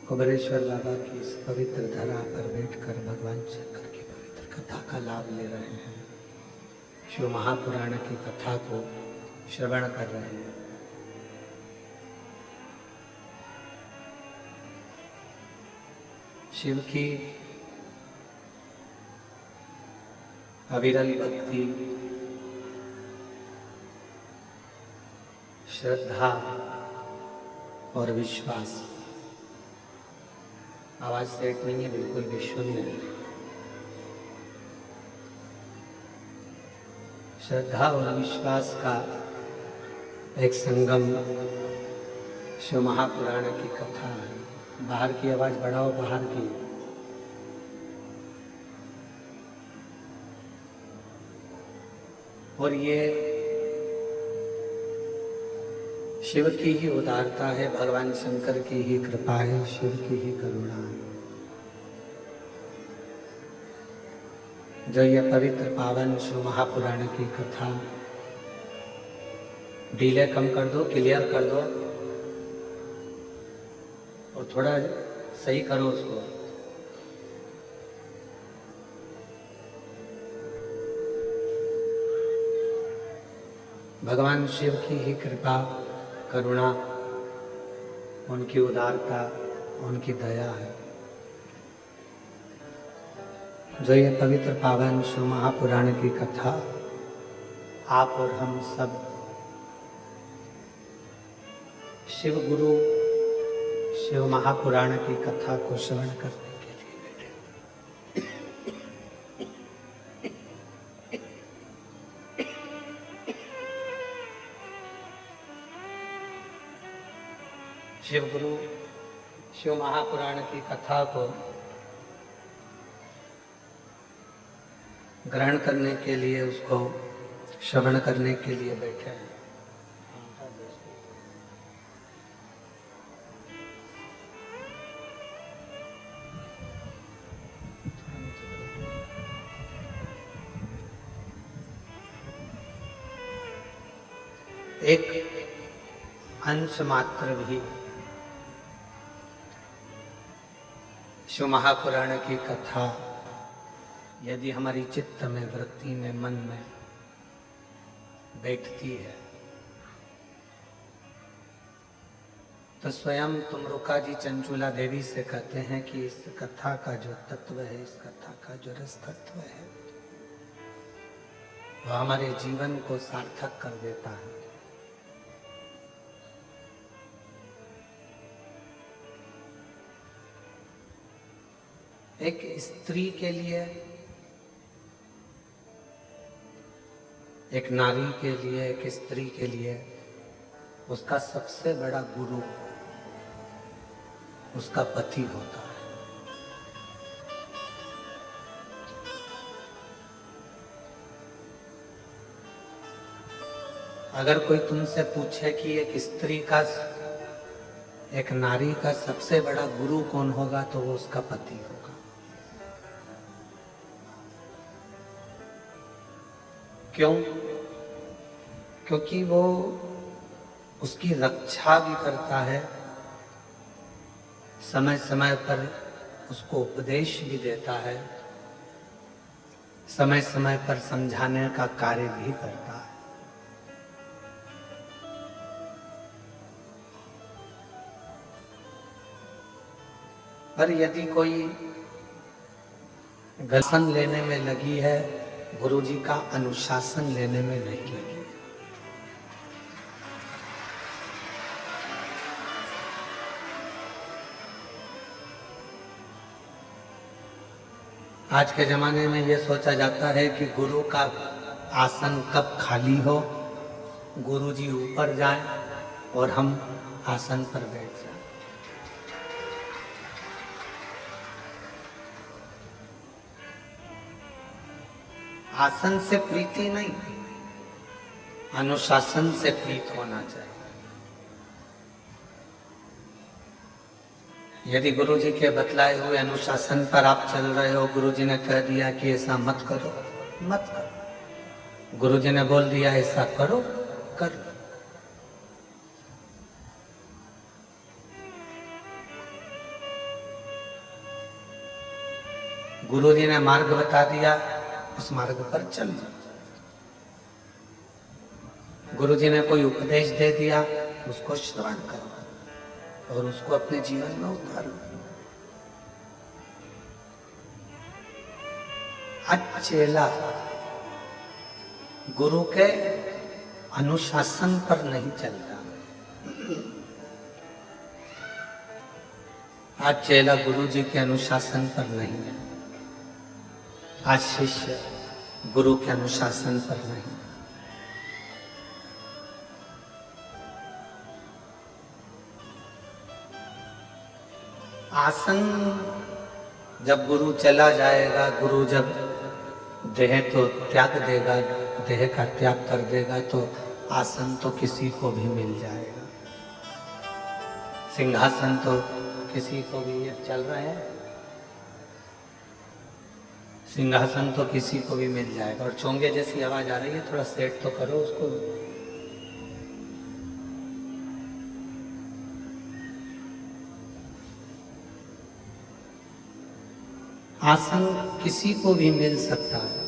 कुबेरेश्वर बाबा की इस पवित्र धरा पर बैठकर भगवान शंकर की पवित्र कथा का लाभ ले रहे हैं। शिव महापुराण की कथा को श्रवण कर रहे हैं। शिव की अविरल भक्ति, श्रद्धा और विश्वास। आवाज सेट नहीं है, बिल्कुल भी शून्य है। श्रद्धा और विश्वास का एक संगम शिव महापुराण की कथा है। बाहर की आवाज बढ़ाओ, बाहर की। और ये शिव की ही उदारता है, भगवान शंकर की ही कृपा है, शिव की ही करुणा है, जो ये पवित्र पावन शिव महापुराण की कथा। डिले कम कर दो, क्लियर कर दो और थोड़ा सही करो उसको। भगवान शिव की ही कृपा, करुणा, उनकी उदारता, उनकी दया है, जो ये पवित्र पावन शिव महापुराण की कथा आप और हम सब शिव गुरु शिव महापुराण की कथा को श्रवण करने के लिए बैठे। शिव गुरु शिव महापुराण की कथा को ग्रहण करने के लिए, उसको श्रवण करने के लिए बैठे हैं। एक अंश मात्र भी शिव महापुराण की कथा यदि हमारी चित्त में, वृत्ति में, मन में बैठती है तो स्वयं तुमरुका जी चंचूला देवी से कहते हैं कि इस कथा का जो तत्व है, इस कथा का जो रस तत्व है, वह हमारे जीवन को सार्थक कर देता है। एक स्त्री के लिए, एक नारी के लिए, एक स्त्री के लिए उसका सबसे बड़ा गुरु उसका पति होता है। अगर कोई तुमसे पूछे कि एक स्त्री का, एक नारी का सबसे बड़ा गुरु कौन होगा, तो वो उसका पति होगा। क्यों? क्योंकि वो उसकी रक्षा भी करता है, समय समय पर उसको उपदेश भी देता है, समय समय पर समझाने का कार्य भी करता है। पर यदि कोई गलन लेने में लगी है, गुरुजी का अनुशासन लेने में नहीं लगी। आज के जमाने में यह सोचा जाता है कि गुरु का आसन कब खाली हो, गुरुजी ऊपर जाएं और हम आसन पर बैठ जाएं। आसन से प्रीति नहीं, अनुशासन से प्रीत होना चाहिए। यदि गुरुजी के बतलाए हुए अनुशासन पर आप चल रहे हो, गुरुजी ने कह दिया कि ऐसा मत करो, मत करो। गुरुजी ने बोल दिया ऐसा करो, कर लो। गुरु जी ने मार्ग बता दिया, उस मार्ग पर चल। गुरु जी ने कोई उपदेश दे दिया, उसको श्रवण करो और उसको अपने जीवन में उतारो। आज चेला गुरु के अनुशासन पर नहीं चलता। आज चेला गुरु जी के अनुशासन पर नहीं, आज शिष्य गुरु के अनुशासन पर नहीं। आसन जब गुरु चला जाएगा, गुरु जब देह तो त्याग देगा, देह का त्याग कर देगा, तो आसन तो किसी को भी मिल जाएगा। सिंहासन तो किसी को भी, ये चल रहे हैं, सिंहासन तो किसी को भी मिल जाएगा। और चोंगे जैसी आवाज आ रही है, थोड़ा सेट तो करो उसको। आसन किसी को भी मिल सकता है,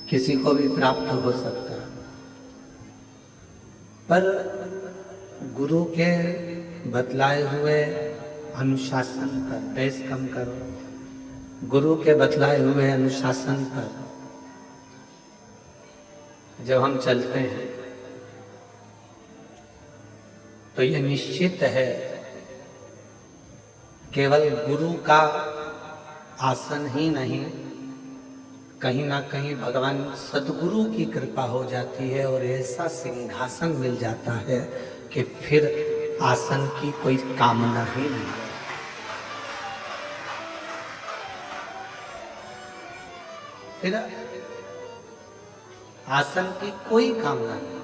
किसी को भी प्राप्त हो सकता है, पर गुरु के बतलाए हुए अनुशासन पर, बेस कम करो, गुरु के बतलाए हुए अनुशासन पर जब हम चलते हैं तो यह निश्चित है केवल गुरु का आसन ही नहीं, कहीं ना कहीं भगवान सद्गुरु की कृपा हो जाती है और ऐसा सिंहासन मिल जाता है कि फिर आसन की कोई कामना ही नहीं। फिर आसन की कोई कामना नहीं।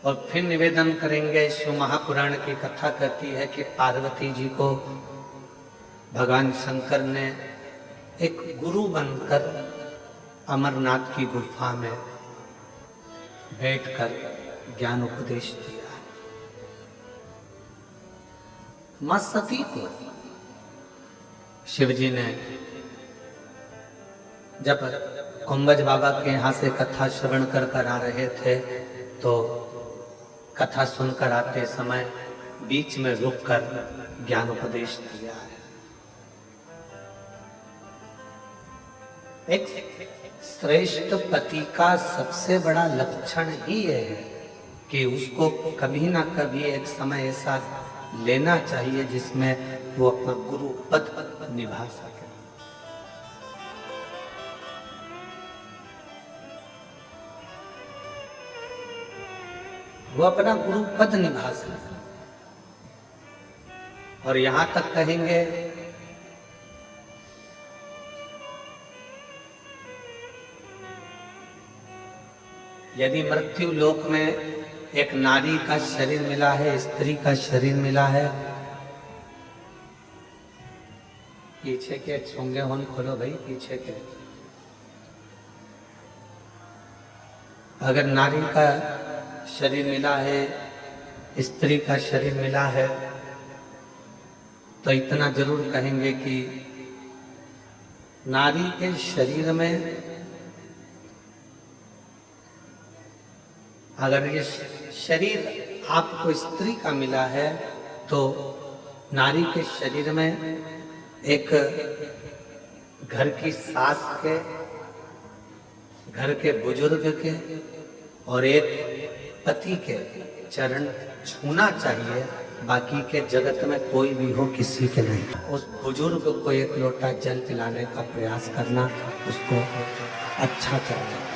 और फिर निवेदन करेंगे, शिव महापुराण की कथा कहती है कि पार्वती जी को भगवान शंकर ने एक गुरु बनकर अमरनाथ की गुफा में बैठकर ज्ञान उपदेश दिया। मां सती को शिव जी ने जब कुंभज बाबा के यहाँ से कथा श्रवण कर आ रहे थे, तो कथा सुनकर आते समय बीच में रुककर ज्ञान उपदेश दिया है। एक श्रेष्ठ पति का सबसे बड़ा लक्षण ही यह है कि उसको कभी ना कभी एक समय ऐसा लेना चाहिए जिसमें वो अपना गुरु पद निभा सके। वो अपना गुरु पद निभा सके। और यहां तक कहेंगे यदि मृत्यु लोक में एक नारी का शरीर मिला है, स्त्री का शरीर मिला है, पीछे के चोंगे होन खोलो भाई, पीछे के। अगर नारी का शरीर मिला है, स्त्री का शरीर मिला है, तो इतना जरूर कहेंगे कि नारी के शरीर में अगर ये शरीर आपको स्त्री का मिला है, तो नारी के शरीर में एक घर की सास के, घर के बुजुर्ग के और एक पति के चरण छूना चाहिए। बाकी के जगत में कोई भी हो, किसी के नहीं। उस बुजुर्ग को एक लोटा जल पिलाने का प्रयास करना, उसको अच्छा करना।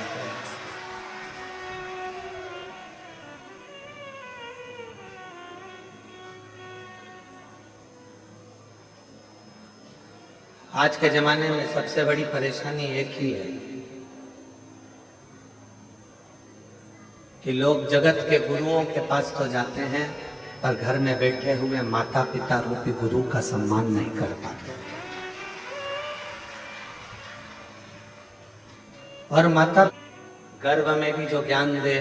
आज के जमाने में सबसे बड़ी परेशानी एक ही है कि लोग जगत के गुरुओं के पास तो जाते हैं, पर घर में बैठे हुए माता पिता रूपी गुरु का सम्मान नहीं कर पाते। और माता गर्भ में भी जो ज्ञान दे,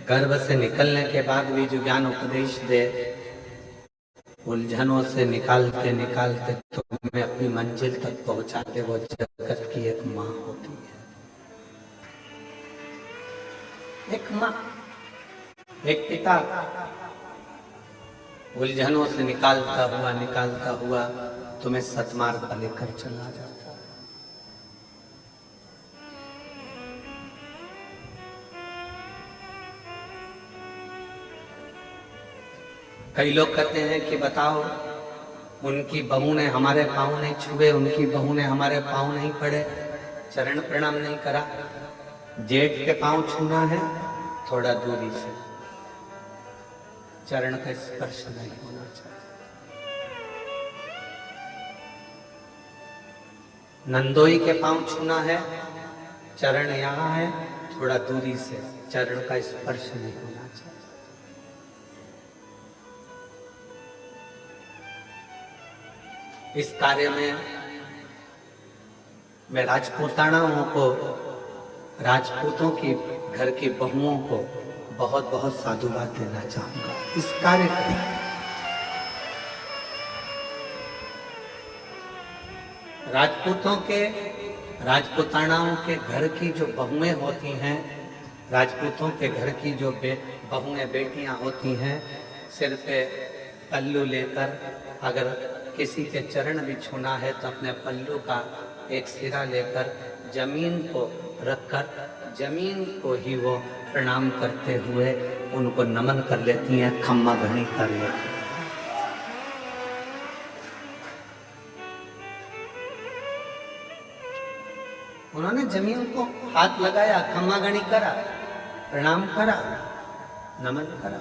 गर्भ से निकलने के बाद भी जो ज्ञान उपदेश दे, उलझनों से निकालते निकालते तुम्हें अपनी मंजिल तक पहुंचा दे, वो जगत की एक माँ होती है। एक माँ, एक पिता उलझनों से निकालता हुआ तुम्हें सतमार्ग पर लेकर चला जाता है। कई लोग कहते हैं कि बताओ, उनकी बहू ने हमारे पाँव नहीं छुए, उनकी बहू ने हमारे पाँव नहीं पड़े, चरण प्रणाम नहीं करा। जेठ के पाँव छूना है, थोड़ा दूरी से, चरण का स्पर्श नहीं होना चाहिए। नंदोई के पाँव छूना है, चरण यहाँ है, थोड़ा दूरी से, चरण का स्पर्श नहीं होना चाहिए। इस कार्य में मैं राजपूतानाओं को, राजपूतों की घर की बहुओं को बहुत बहुत साधुवाद देना चाहूंगा। इस कार्य को राजपूतानाओं के घर की जो बहुएं होती हैं, राजपूतों के घर की जो बहुएं बेटियां होती हैं, सिर पे पल्लू लेकर अगर किसी के चरण भी छूना है तो अपने पल्लू का एक सिरा लेकर जमीन को रखकर जमीन को ही वो प्रणाम करते हुए उनको नमन कर लेती हैं, खम्मा घनी कर लेती हैं। उन्होंने जमीन को हाथ लगाया, खम्मा घनी करा, प्रणाम करा, नमन करा।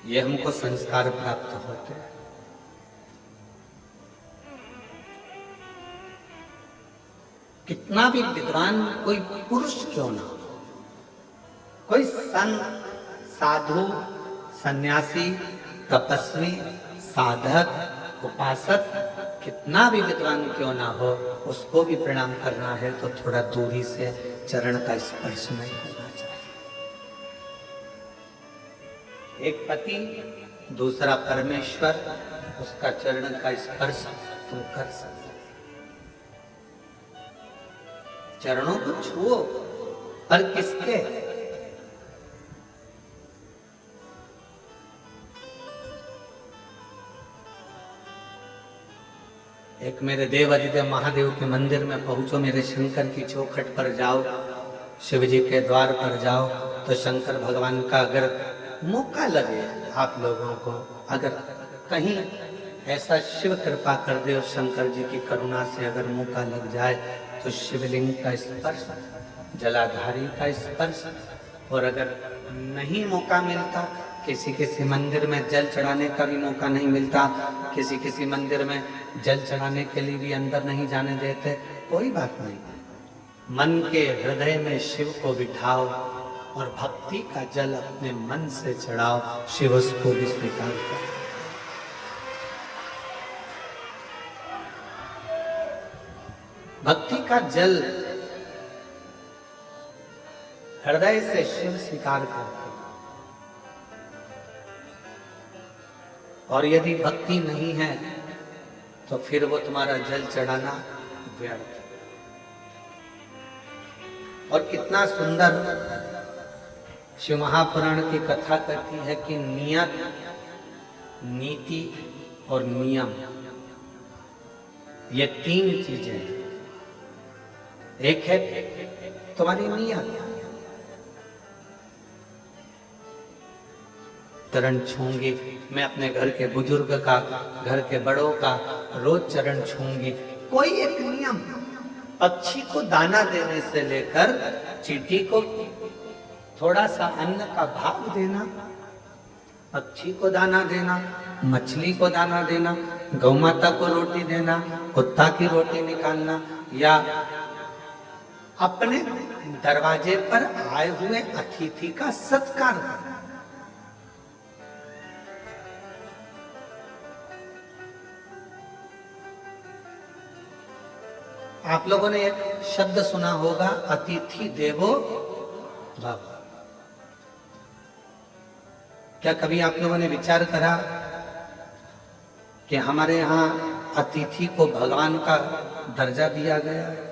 ये हमको संस्कार प्राप्त होते हैं। कितना भी विद्वान कोई पुरुष क्यों ना हो, कोई संत, साधु, सन्यासी, तपस्वी, साधक, उपासक, कितना भी विद्वान क्यों ना हो, उसको भी प्रणाम करना है तो थोड़ा दूरी से, चरण का स्पर्श नहीं होना चाहिए। एक पति, दूसरा परमेश्वर, उसका चरण का स्पर्श तुम कर सकते। चरणों को छुओ, पर किसके? एक मेरे देव अधिदेव महादेव के मंदिर में पहुंचो, मेरे शंकर की चौखट पर जाओ, शिव जी के द्वार पर जाओ, तो शंकर भगवान का अगर मौका लगे आप लोगों को, अगर कहीं ऐसा शिव कृपा कर दे और शंकर जी की करुणा से अगर मौका लग जाए तो शिवलिंग का स्पर्श, जलाधारी का स्पर्श, और अगर नहीं मौका मिलता, किसी मंदिर में जल चढ़ाने का भी मौका नहीं मिलता, किसी मंदिर में जल चढ़ाने के लिए भी अंदर नहीं जाने देते, कोई बात नहीं, मन के हृदय में शिव को बिठाओ और भक्ति का जल अपने मन से चढ़ाओ, शिव उसको भी स्वीकार करो। भक्ति का जल हृदय से शिव स्वीकार करते, और यदि भक्ति नहीं है तो फिर वो तुम्हारा जल चढ़ाना व्यर्थ। और कितना सुंदर शिव महापुराण की कथा कहती है कि नियत, नीति और नियम, ये तीन चीजें हैं। एक है तुम्हारी नियत, चरण छूंगी, मैं अपने घर के बुजुर्ग का, घर के बड़ों का रोज चरण छूंगी। कोई एक नियम, पक्षी को दाना देने से लेकर चींटी को थोड़ा सा अन्न का भाग देना, पक्षी को दाना देना, मछली को दाना देना, गौ माता को रोटी देना, कुत्ता की रोटी निकालना, या अपने दरवाजे पर आए हुए अतिथि का सत्कार करना। आप लोगों ने एक शब्द सुना होगा, अतिथि देवो भव। क्या कभी आप लोगों ने विचार करा कि हमारे यहाँ अतिथि को भगवान का दर्जा दिया गया है?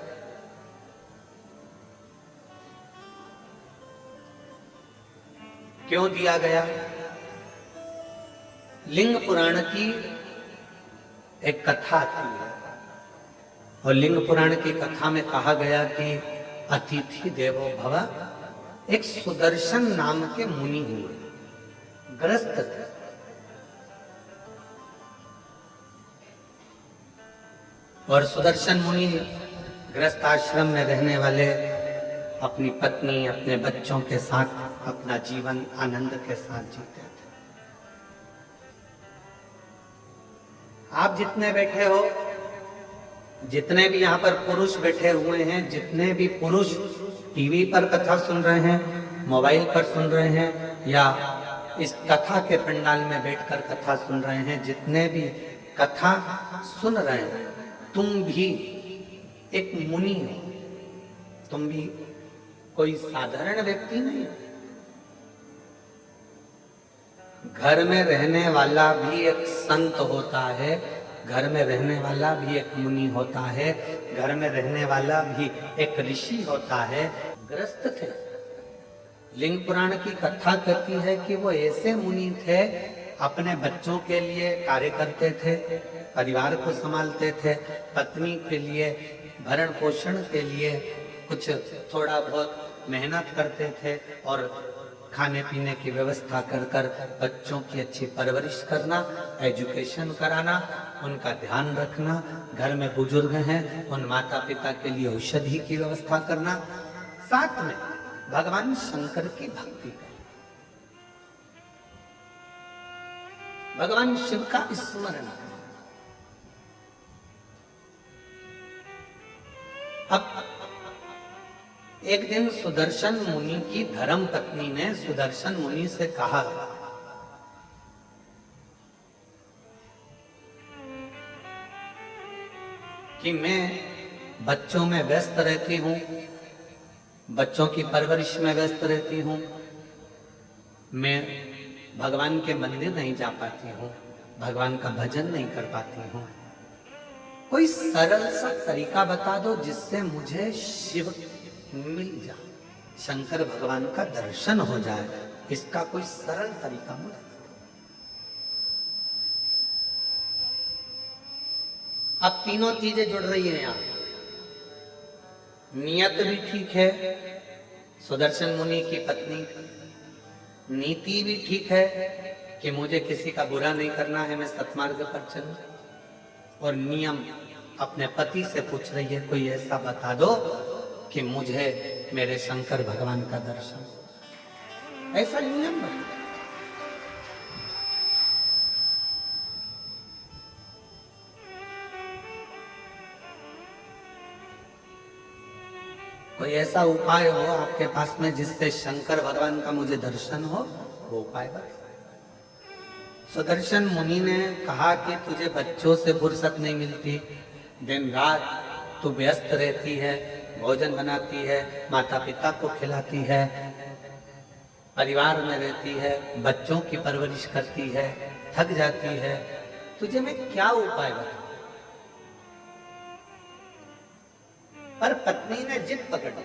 क्यों दिया गया? लिंग पुराण की एक कथा आती है और लिंग पुराण की कथा में कहा गया कि अतिथि देवो भव। एक सुदर्शन नाम के मुनि हुए, ग्रस्त थे। और सुदर्शन मुनि ग्रस्त आश्रम में रहने वाले अपनी पत्नी, अपने बच्चों के साथ अपना जीवन आनंद के साथ जीते थे। आप जितने बैठे हो, जितने भी यहाँ पर पुरुष बैठे हुए हैं, जितने भी पुरुष टीवी पर कथा सुन रहे हैं, मोबाइल पर सुन रहे हैं, या इस कथा के पंडाल में बैठकर कथा सुन रहे हैं, जितने भी कथा सुन रहे हैं, तुम भी एक मुनि हो। तुम भी कोई साधारण व्यक्ति नहीं हो। घर में रहने वाला भी एक संत होता है, घर में रहने वाला भी एक मुनि होता है, घर में रहने वाला भी एक ऋषि होता है। ग्रस्त थे। लिंग पुराण की कथा कहती है कि वो ऐसे मुनि थे, अपने बच्चों के लिए कार्य करते थे, परिवार को संभालते थे, पत्नी के लिए भरण पोषण के लिए कुछ थोड़ा बहुत मेहनत करते थे, और खाने पीने की व्यवस्था कर कर बच्चों की अच्छी परवरिश करना, एजुकेशन कराना, उनका ध्यान रखना, घर में बुजुर्ग हैं उन माता पिता के लिए औषधि की व्यवस्था करना, साथ में भगवान शंकर की भक्ति करना, भगवान शिव का स्मरण। अब एक दिन सुदर्शन मुनि की धर्म पत्नी ने सुदर्शन मुनि से कहा कि मैं बच्चों में व्यस्त रहती हूं, बच्चों की परवरिश में व्यस्त रहती हूं, मैं भगवान के मंदिर नहीं जा पाती हूं, भगवान का भजन नहीं कर पाती हूं। कोई सरल सा तरीका बता दो जिससे मुझे शिव मिल जाए, शंकर भगवान का दर्शन हो जाए। इसका कोई सरल तरीका मुझे। अब तीनों चीजें जुड़ रही हैं यहाँ। नियत भी ठीक है, सुदर्शन मुनि की पत्नी, नीति भी ठीक है कि मुझे किसी का बुरा नहीं करना है, मैं सत्मार्ग पर चलूं, और नियम अपने पति से पूछ रही है कोई ऐसा बता दो कि मुझे मेरे शंकर भगवान का दर्शन, ऐसा नियम बता। कोई ऐसा उपाय हो आपके पास में जिससे शंकर भगवान का मुझे दर्शन हो, वो उपाय बता। सुदर्शन मुनि ने कहा कि तुझे बच्चों से फुर्सत नहीं मिलती, दिन रात तू व्यस्त रहती है, भोजन बनाती है, माता पिता को खिलाती है, परिवार में रहती है, बच्चों की परवरिश करती है, थक जाती है, तुझे मैं क्या उपाय बताऊं? पर पत्नी ने जिद पकड़ ली,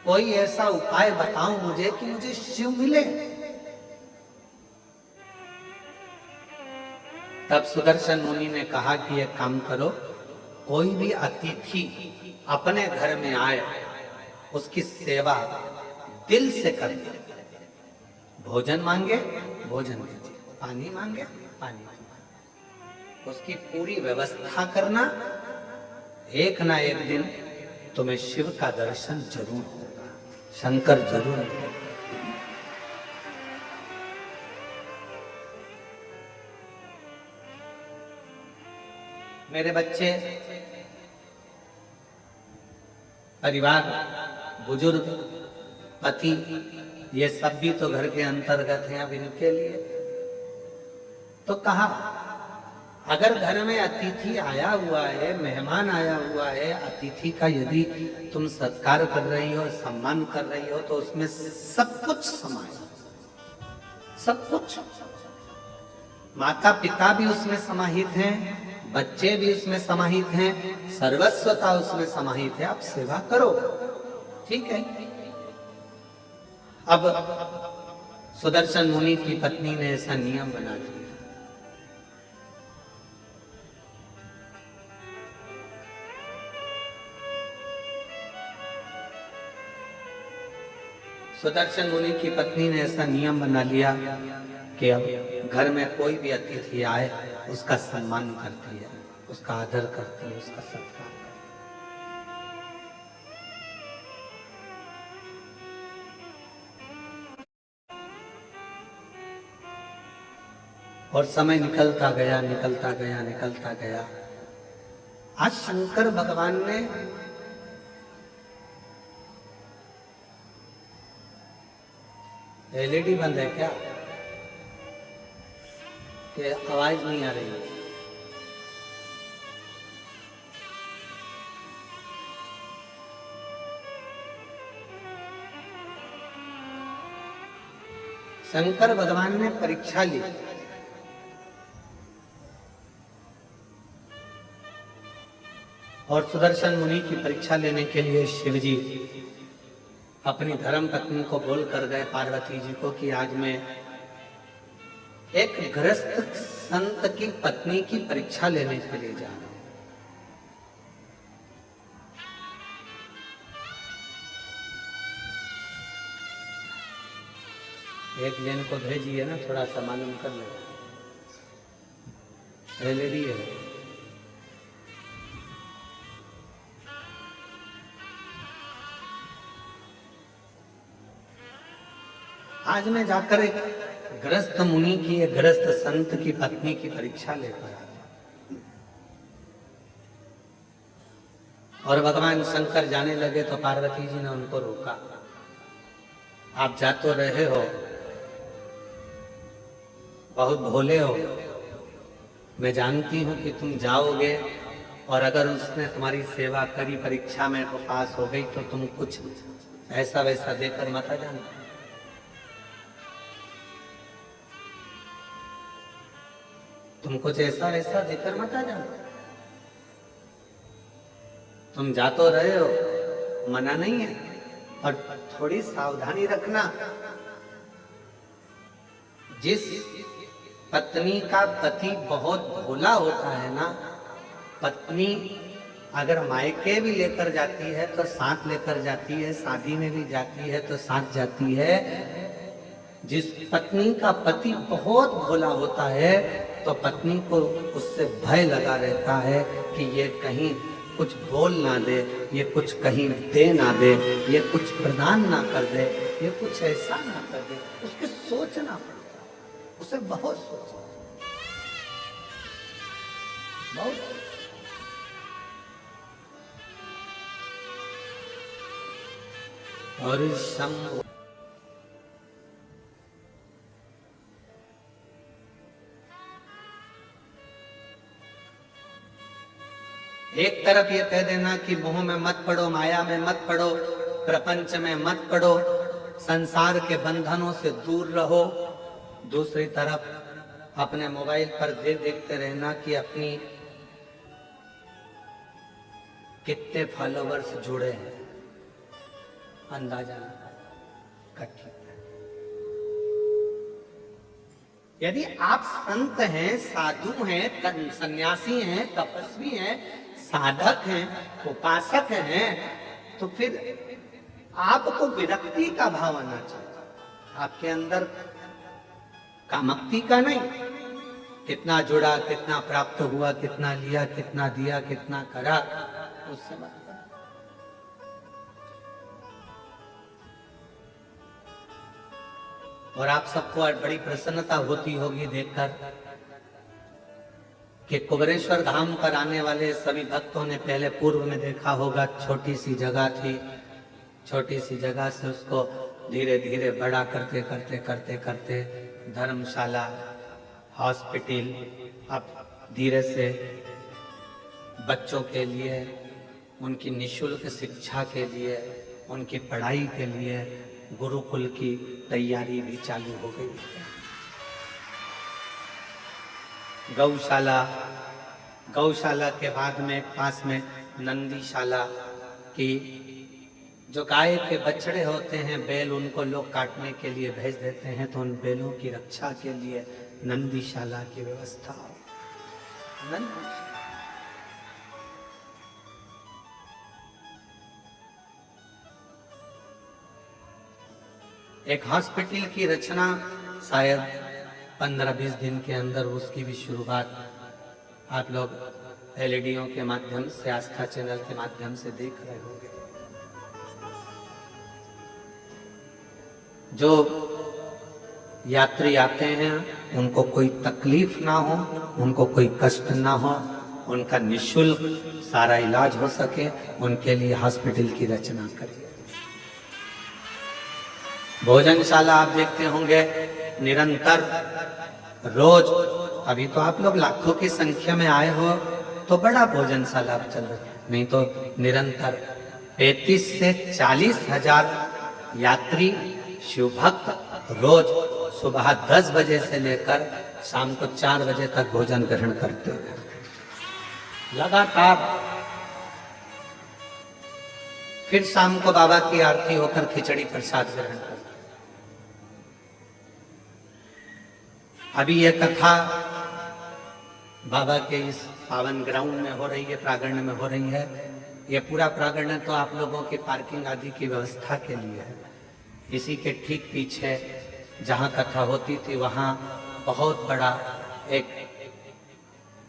कोई ऐसा उपाय बताओ मुझे कि मुझे शिव मिले। तब सुदर्शन मुनि ने कहा कि एक काम करो, कोई भी अतिथि अपने घर में आए, उसकी सेवा दिल से कर दे। भोजन मांगे भोजन दीजिए, पानी मांगे पानी दीजिए, उसकी पूरी व्यवस्था करना। एक ना एक दिन तुम्हें शिव का दर्शन जरूर होगा, शंकर जरूर होगा। मेरे बच्चे, परिवार, बुजुर्ग, पति, ये सब भी तो घर के अंतर्गत हैं। अब इनके लिए तो कहा अगर घर में अतिथि आया हुआ है, मेहमान आया हुआ है, अतिथि का यदि तुम सत्कार कर रही हो, सम्मान कर रही हो, तो उसमें सब कुछ समाये, सब कुछ। माता पिता भी उसमें समाहित हैं, बच्चे भी उसमें समाहित हैं, सर्वस्वता उसमें समाहित है। आप सेवा करो, ठीक है। अब सुदर्शन मुनि की पत्नी ने ऐसा नियम बना दिया। सुदर्शन मुनि की पत्नी ने ऐसा नियम बना लिया कि अब घर में कोई भी अतिथि आए उसका सम्मान करती है, उसका आदर करती है, उसका सत्कार करती है। और समय निकलता गया, निकलता गया, निकलता गया। आज शंकर भगवान ने एलईडी बंद है क्या कि आवाज नहीं आ रही है? शंकर भगवान ने परीक्षा ली। और सुदर्शन मुनि की परीक्षा लेने के लिए शिवजी अपनी धर्म पत्नी को बोल कर गए, पार्वती जी को, कि आज मैं एक गृहस्थ संत की पत्नी की परीक्षा लेने के लिए जा रहा हूं। एक जन को भेजिए ना, थोड़ा सा मालूम कर ले। एलईडी है। आज मैं जाकर एक गृहस्थ मुनि की, एक गृहस्थ संत की पत्नी की परीक्षा लेकर आया। और भगवान शंकर जाने लगे तो पार्वती जी ने उनको रोका। आप जा तो रहे हो, बहुत भोले हो, मैं जानती हूं कि तुम जाओगे और अगर उसने तुम्हारी सेवा करी, परीक्षा में तो पास हो गई, तो तुम कुछ ऐसा वैसा देकर मत जाना। तुम कुछ ऐसा वैसा देकर मत आ जाना। तुम जा तो रहे हो, मना नहीं है, पर थोड़ी सावधानी रखना। जिस पत्नी का पति बहुत भोला होता है ना, पत्नी अगर मायके भी लेकर जाती है तो साथ लेकर जाती है, शादी में भी जाती है तो साथ जाती है। जिस पत्नी का पति बहुत भोला होता है तो पत्नी को उससे भय लगा रहता है कि ये कहीं कुछ बोल ना दे, ये कुछ कहीं दे ना दे, ये कुछ प्रदान ना कर दे, ये कुछ ऐसा ना कर दे। उसके सोचना पड़ता है, उसे बहुत सोचना, बहुत। और शंभु एक तरफ ये कह देना कि मोह में मत पड़ो, माया में मत पड़ो, प्रपंच में मत पड़ो, संसार के बंधनों से दूर रहो। दूसरी तरफ अपने मोबाइल पर देखते रहना कि अपनी कितने फॉलोवर्स जुड़े हैं, अंदाजा कठिन। यदि आप संत हैं, साधु हैं, सन्यासी हैं, तपस्वी हैं, साधक हैं, उपासक हैं, तो फिर आपको विरक्ति का भाव आना चाहिए आपके अंदर, कामक्ति का नहीं। कितना जुड़ा, कितना प्राप्त हुआ, कितना लिया, कितना दिया, कितना करा, उससे बात। और आप सबको बड़ी प्रसन्नता होती होगी देखकर कि कुबेरेश्वर धाम पर आने वाले सभी भक्तों ने पहले पूर्व में देखा होगा, छोटी सी जगह थी, छोटी सी जगह से उसको धीरे धीरे बड़ा करते करते करते करते धर्मशाला, हॉस्पिटल, अब धीरे से बच्चों के लिए, उनकी निःशुल्क शिक्षा के लिए, उनकी पढ़ाई के लिए गुरुकुल की तैयारी भी चालू हो गई है। गौशाला के बाद में पास में नंदीशाला की जो गाय के बछड़े होते हैं, बैल, उनको लोग काटने के लिए भेज देते हैं, तो उन बैलों की रक्षा के लिए नंदीशाला की व्यवस्था हो। एक हॉस्पिटल की रचना शायद 15-20 दिन के अंदर उसकी भी शुरुआत आप लोग एलईडीओ के माध्यम से, आस्था चैनल के माध्यम से देख रहे होंगे। जो यात्री आते हैं उनको कोई तकलीफ ना हो, उनको कोई कष्ट ना हो, उनका निःशुल्क सारा इलाज हो सके, उनके लिए हॉस्पिटल की रचना करिए। भोजनशाला आप देखते होंगे निरंतर रोज, अभी तो आप लोग लाखों की संख्या में आए हो तो बड़ा भोजनशाला चल रही, नहीं तो निरंतर 35 से 40 हजार यात्री शिव भक्त रोज सुबह 10 बजे से लेकर शाम को 4 बजे तक भोजन ग्रहण करते हैं लगातार। फिर शाम को बाबा की आरती होकर खिचड़ी प्रसाद ग्रहण करते। अभी यह कथा बाबा के इस पावन ग्राउंड में हो रही है, प्रांगण में हो रही है। यह पूरा प्रांगण तो आप लोगों की पार्किंग आदि की व्यवस्था के लिए है। इसी के ठीक पीछे जहां कथा होती थी वहां बहुत बड़ा एक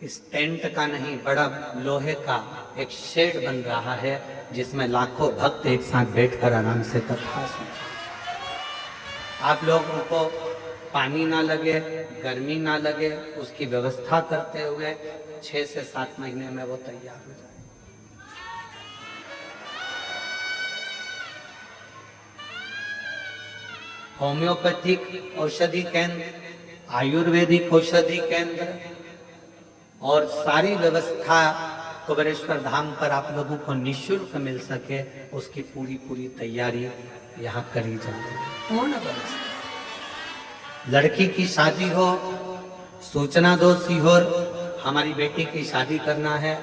इस टेंट का नहीं, बड़ा लोहे का एक शेड बन रहा है जिसमें लाखों भक्त एक साथ बैठकर आराम से कथा सुनते। आप लोगों को पानी ना लगे, गर्मी ना लगे, उसकी व्यवस्था करते हुए 6 से 7 महीने में वो तैयार हो जाए। होम्योपैथिक औषधि केंद्र, आयुर्वेदिक औषधि केंद्र और सारी व्यवस्था कुबेरेश्वर धाम पर आप लोगों को निःशुल्क मिल सके, उसकी पूरी तैयारी यहाँ करी जाती है। पूर्ण व्यवस्था। लड़की की शादी हो, सूचना दो सीहोर, हमारी बेटी की शादी करना है,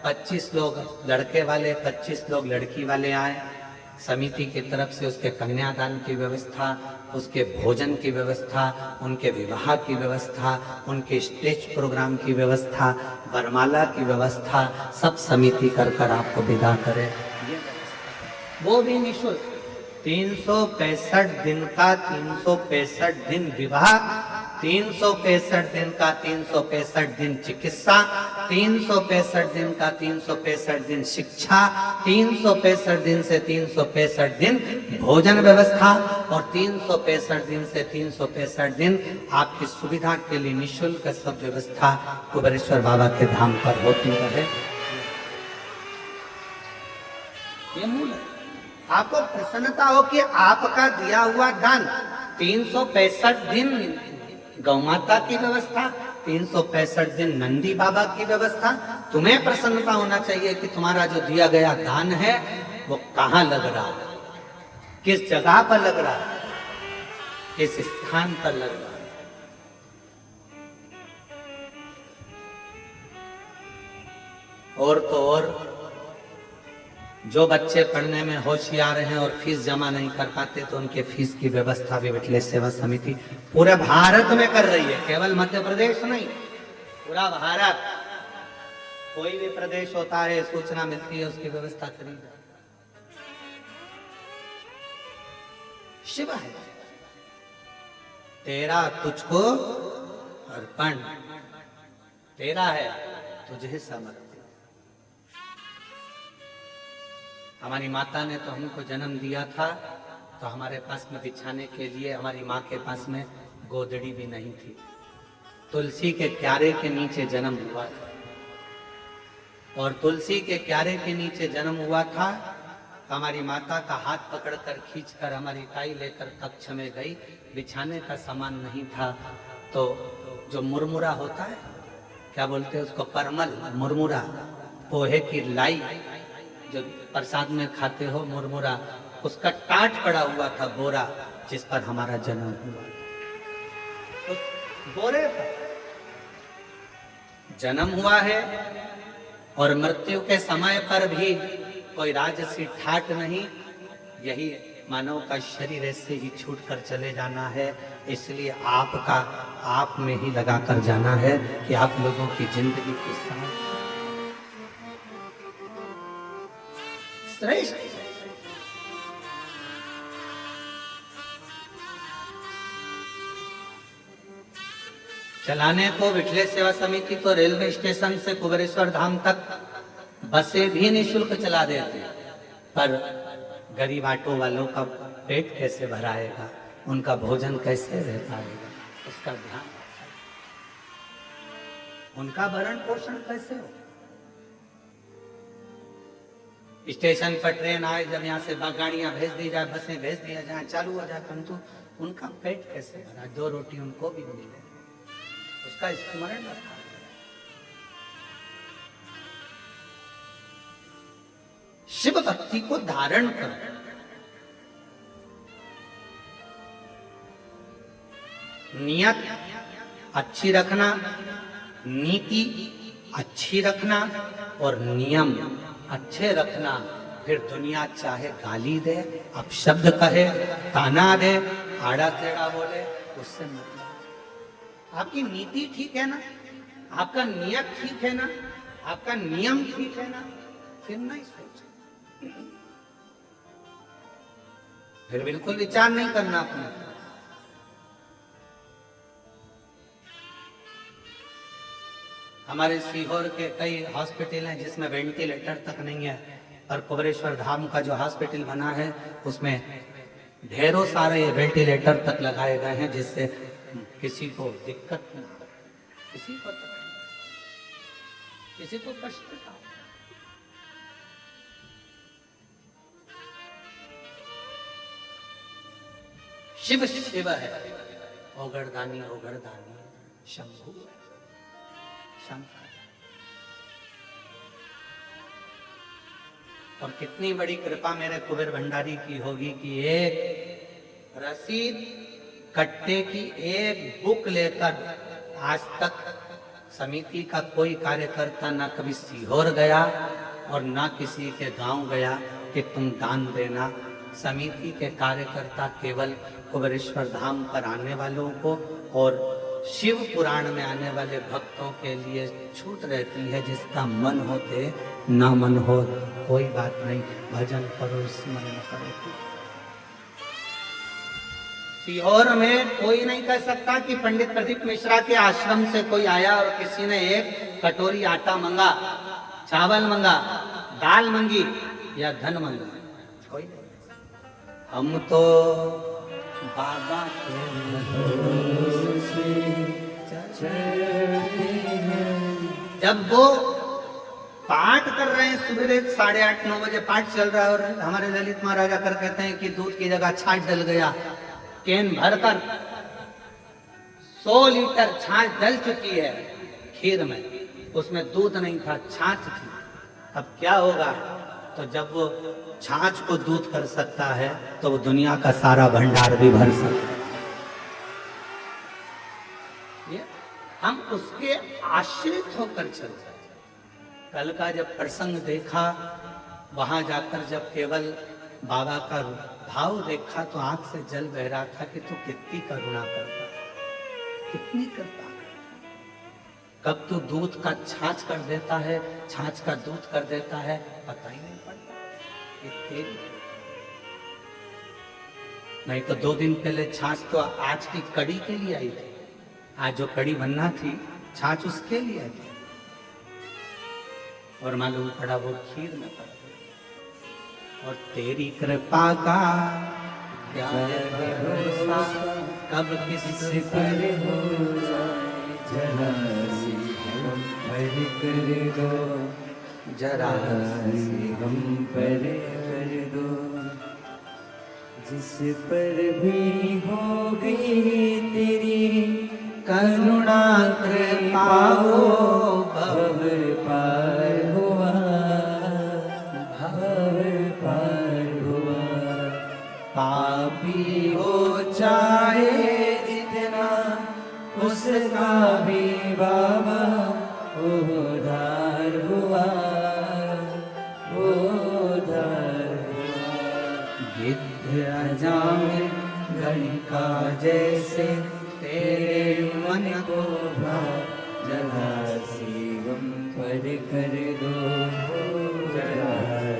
25 लोग लड़के वाले, 25 लोग लड़की वाले आए। समिति की तरफ से उसके कन्यादान की व्यवस्था, उसके भोजन की व्यवस्था, उनके विवाह की व्यवस्था, उनके स्टेज प्रोग्राम की व्यवस्था, वरमाला की व्यवस्था, सब समिति कर आपको विदा करे। वो भी निःशुल्क। 365 दिन का 365 दिन विवाह, 365 दिन का 365 दिन चिकित्सा, 365 दिन का 365 दिन शिक्षा, 365 दिन से 365 दिन भोजन व्यवस्था और 365 दिन से 365 दिन आपकी सुविधा के लिए निःशुल्क सब व्यवस्था कुबेरेश्वर बाबा के धाम पर होती रहे। ये मूल है। आपको प्रसन्नता हो कि आपका दिया हुआ दान 365 दिन गौ माता की व्यवस्था, 365 दिन नंदी बाबा की व्यवस्था। तुम्हें प्रसन्नता होना चाहिए कि तुम्हारा जो दिया गया दान है वो कहाँ लग रहा है, किस जगह पर लग रहा है, किस स्थान पर लग रहा है। और तो और जो बच्चे पढ़ने में होशियार हैं और फीस जमा नहीं कर पाते तो उनके फीस की व्यवस्था भी विठलेश सेवा समिति पूरे भारत में कर रही है, केवल मध्य प्रदेश नहीं, पूरा भारत। कोई भी प्रदेश होता है, सूचना मिलती है, उसकी व्यवस्था करी जाए। शिव है तेरा तुझको अर्पण, तेरा है तुझे समर्पित। हमारी माता ने तो हमको जन्म दिया था तो हमारे पास में बिछाने के लिए, हमारी माँ के पास में गोदड़ी भी नहीं थी। तुलसी के क्यारे के नीचे जन्म हुआ था और तुलसी के क्यारे के नीचे जन्म हुआ था। हमारी माता का हाथ पकड़कर खींचकर हमारी ताई लेकर कक्ष में गई। बिछाने का सामान नहीं था तो जो मुरमुरा होता है, क्या बोलते हैं उसको, परमल, मुरमुरा, पोहे की लाई जो प्रसाद में खाते हो, मुरमुरा, उसका टाट पड़ा हुआ था बोरा जिस पर हमारा जन्म हुआ। उस बोरे पर जन्म हुआ है और मृत्यु के समय पर भी कोई राजसी ठाट नहीं। यही मानव का शरीर ऐसे ही छूट कर चले जाना है, इसलिए आपका आप में ही लगा कर जाना है कि आप लोगों की जिंदगी के साथ श्रेष्ठ चलाने को विठले सेवा समिति तो रेलवे स्टेशन से कुबेरेश्वर धाम तक बसें भी निःशुल्क चला देते, पर गरीब ऑटो वालों का पेट कैसे भराएगा, उनका भोजन कैसे रह पाएगा, उसका ध्यान, उनका भरण पोषण कैसे हो। स्टेशन पर ट्रेन आए, जब यहाँ से गाड़ियां भेज दी जाए, बसें भेज दिया जाए, चालू हो जाए, परंतु उनका पेट कैसे भरा, 2 रोटी उनको भी मिले, उसका स्मरण रखा। शिव भक्ति को धारण करो, नियत अच्छी रखना, नीति अच्छी रखना और नियम अच्छे रखना। फिर दुनिया चाहे गाली दे, अपशब्द कहे, ताना दे, आड़ा टेढ़ा बोले, उससे मतलब आपकी नीति ठीक है ना, आपका नियत ठीक है ना, आपका नियम ठीक है ना, फिर नहीं सोच, फिर बिल्कुल विचार नहीं करना अपने। हमारे सीहोर के कई हॉस्पिटल हैं जिसमें वेंटिलेटर तक नहीं है, और कुबेरेश्वर धाम का जो हॉस्पिटल बना है उसमें ढेरों सारे वेंटिलेटर तक लगाए गए हैं, जिससे किसी को दिक्कत ना हो, किसी को तकलीफ, किसी को कष्ट ना हो। शिव शिव है, ओगरदानी ओगरदानी शंभु है, शंकर। और कितनी बड़ी कृपा मेरे कुबेर भंडारी की होगी कि एक रसीद कट्टे की एक बुक लेकर आज तक समिति का कोई कार्यकर्ता ना कभी सीहोर गया और ना किसी के गांव गया कि तुम दान देना। समिति के कार्यकर्ता केवल कुबेरेश्वर धाम पर आने वालों को और शिव पुराण में आने वाले भक्तों के लिए छूट रहती है। जिसका मन हो दे, ना मन हो कोई बात नहीं, भजन करो, स्मरण करो। सीहोर में कोई नहीं कह सकता कि पंडित प्रदीप मिश्रा के आश्रम से कोई आया और किसी ने एक कटोरी आटा मंगा, चावल मंगा, दाल मंगी या धन मंगा, कोई नहीं। हम तो बाबा के जब वो पाठ कर रहे हैं, सुबह 8:30-9 बजे पाठ चल रहा है और हमारे ललित महाराजा कर कहते हैं कि दूध की जगह छाछ डल गया। कैन भरकर 100 लीटर छाछ डल चुकी है खीर में, उसमें दूध नहीं था, छाछ थी। अब क्या होगा? तो जब वो छाछ को दूध कर सकता है तो वो दुनिया का सारा भंडार भी भर सकता है। हम उसके आश्रित होकर चलते। कल का जब प्रसंग देखा, वहां जाकर जब केवल बाबा का भाव देखा तो आंख से जल बह रहा था कि तू कितनी करुणा करता, कितनी कृपा। कब तू दूध का छाछ कर देता है, छाछ का दूध कर देता है, पता ही नहीं पड़ता। नहीं तो 2 दिन पहले छाछ तो आज की कड़ी के लिए आई थी, आज जो कड़ी बनना थी छाछ उसके लिए आई थी, और मालूम पड़ा वो खीर में पड़ गई। और तेरी कृपा का क्या भरोसा, कब किस पर हो जाए, जरा सी हम पर कर दो, जरा सी हम पर कर दो। जिस पर भी हो गई तेरी करुणा कृपा हो उसका भी बाबा उधार हुआ, उधार हुआ। गिद्ध अजामिल गणिका जैसे तेरे मन को भा, जरा सी गम पर कर दो, जरा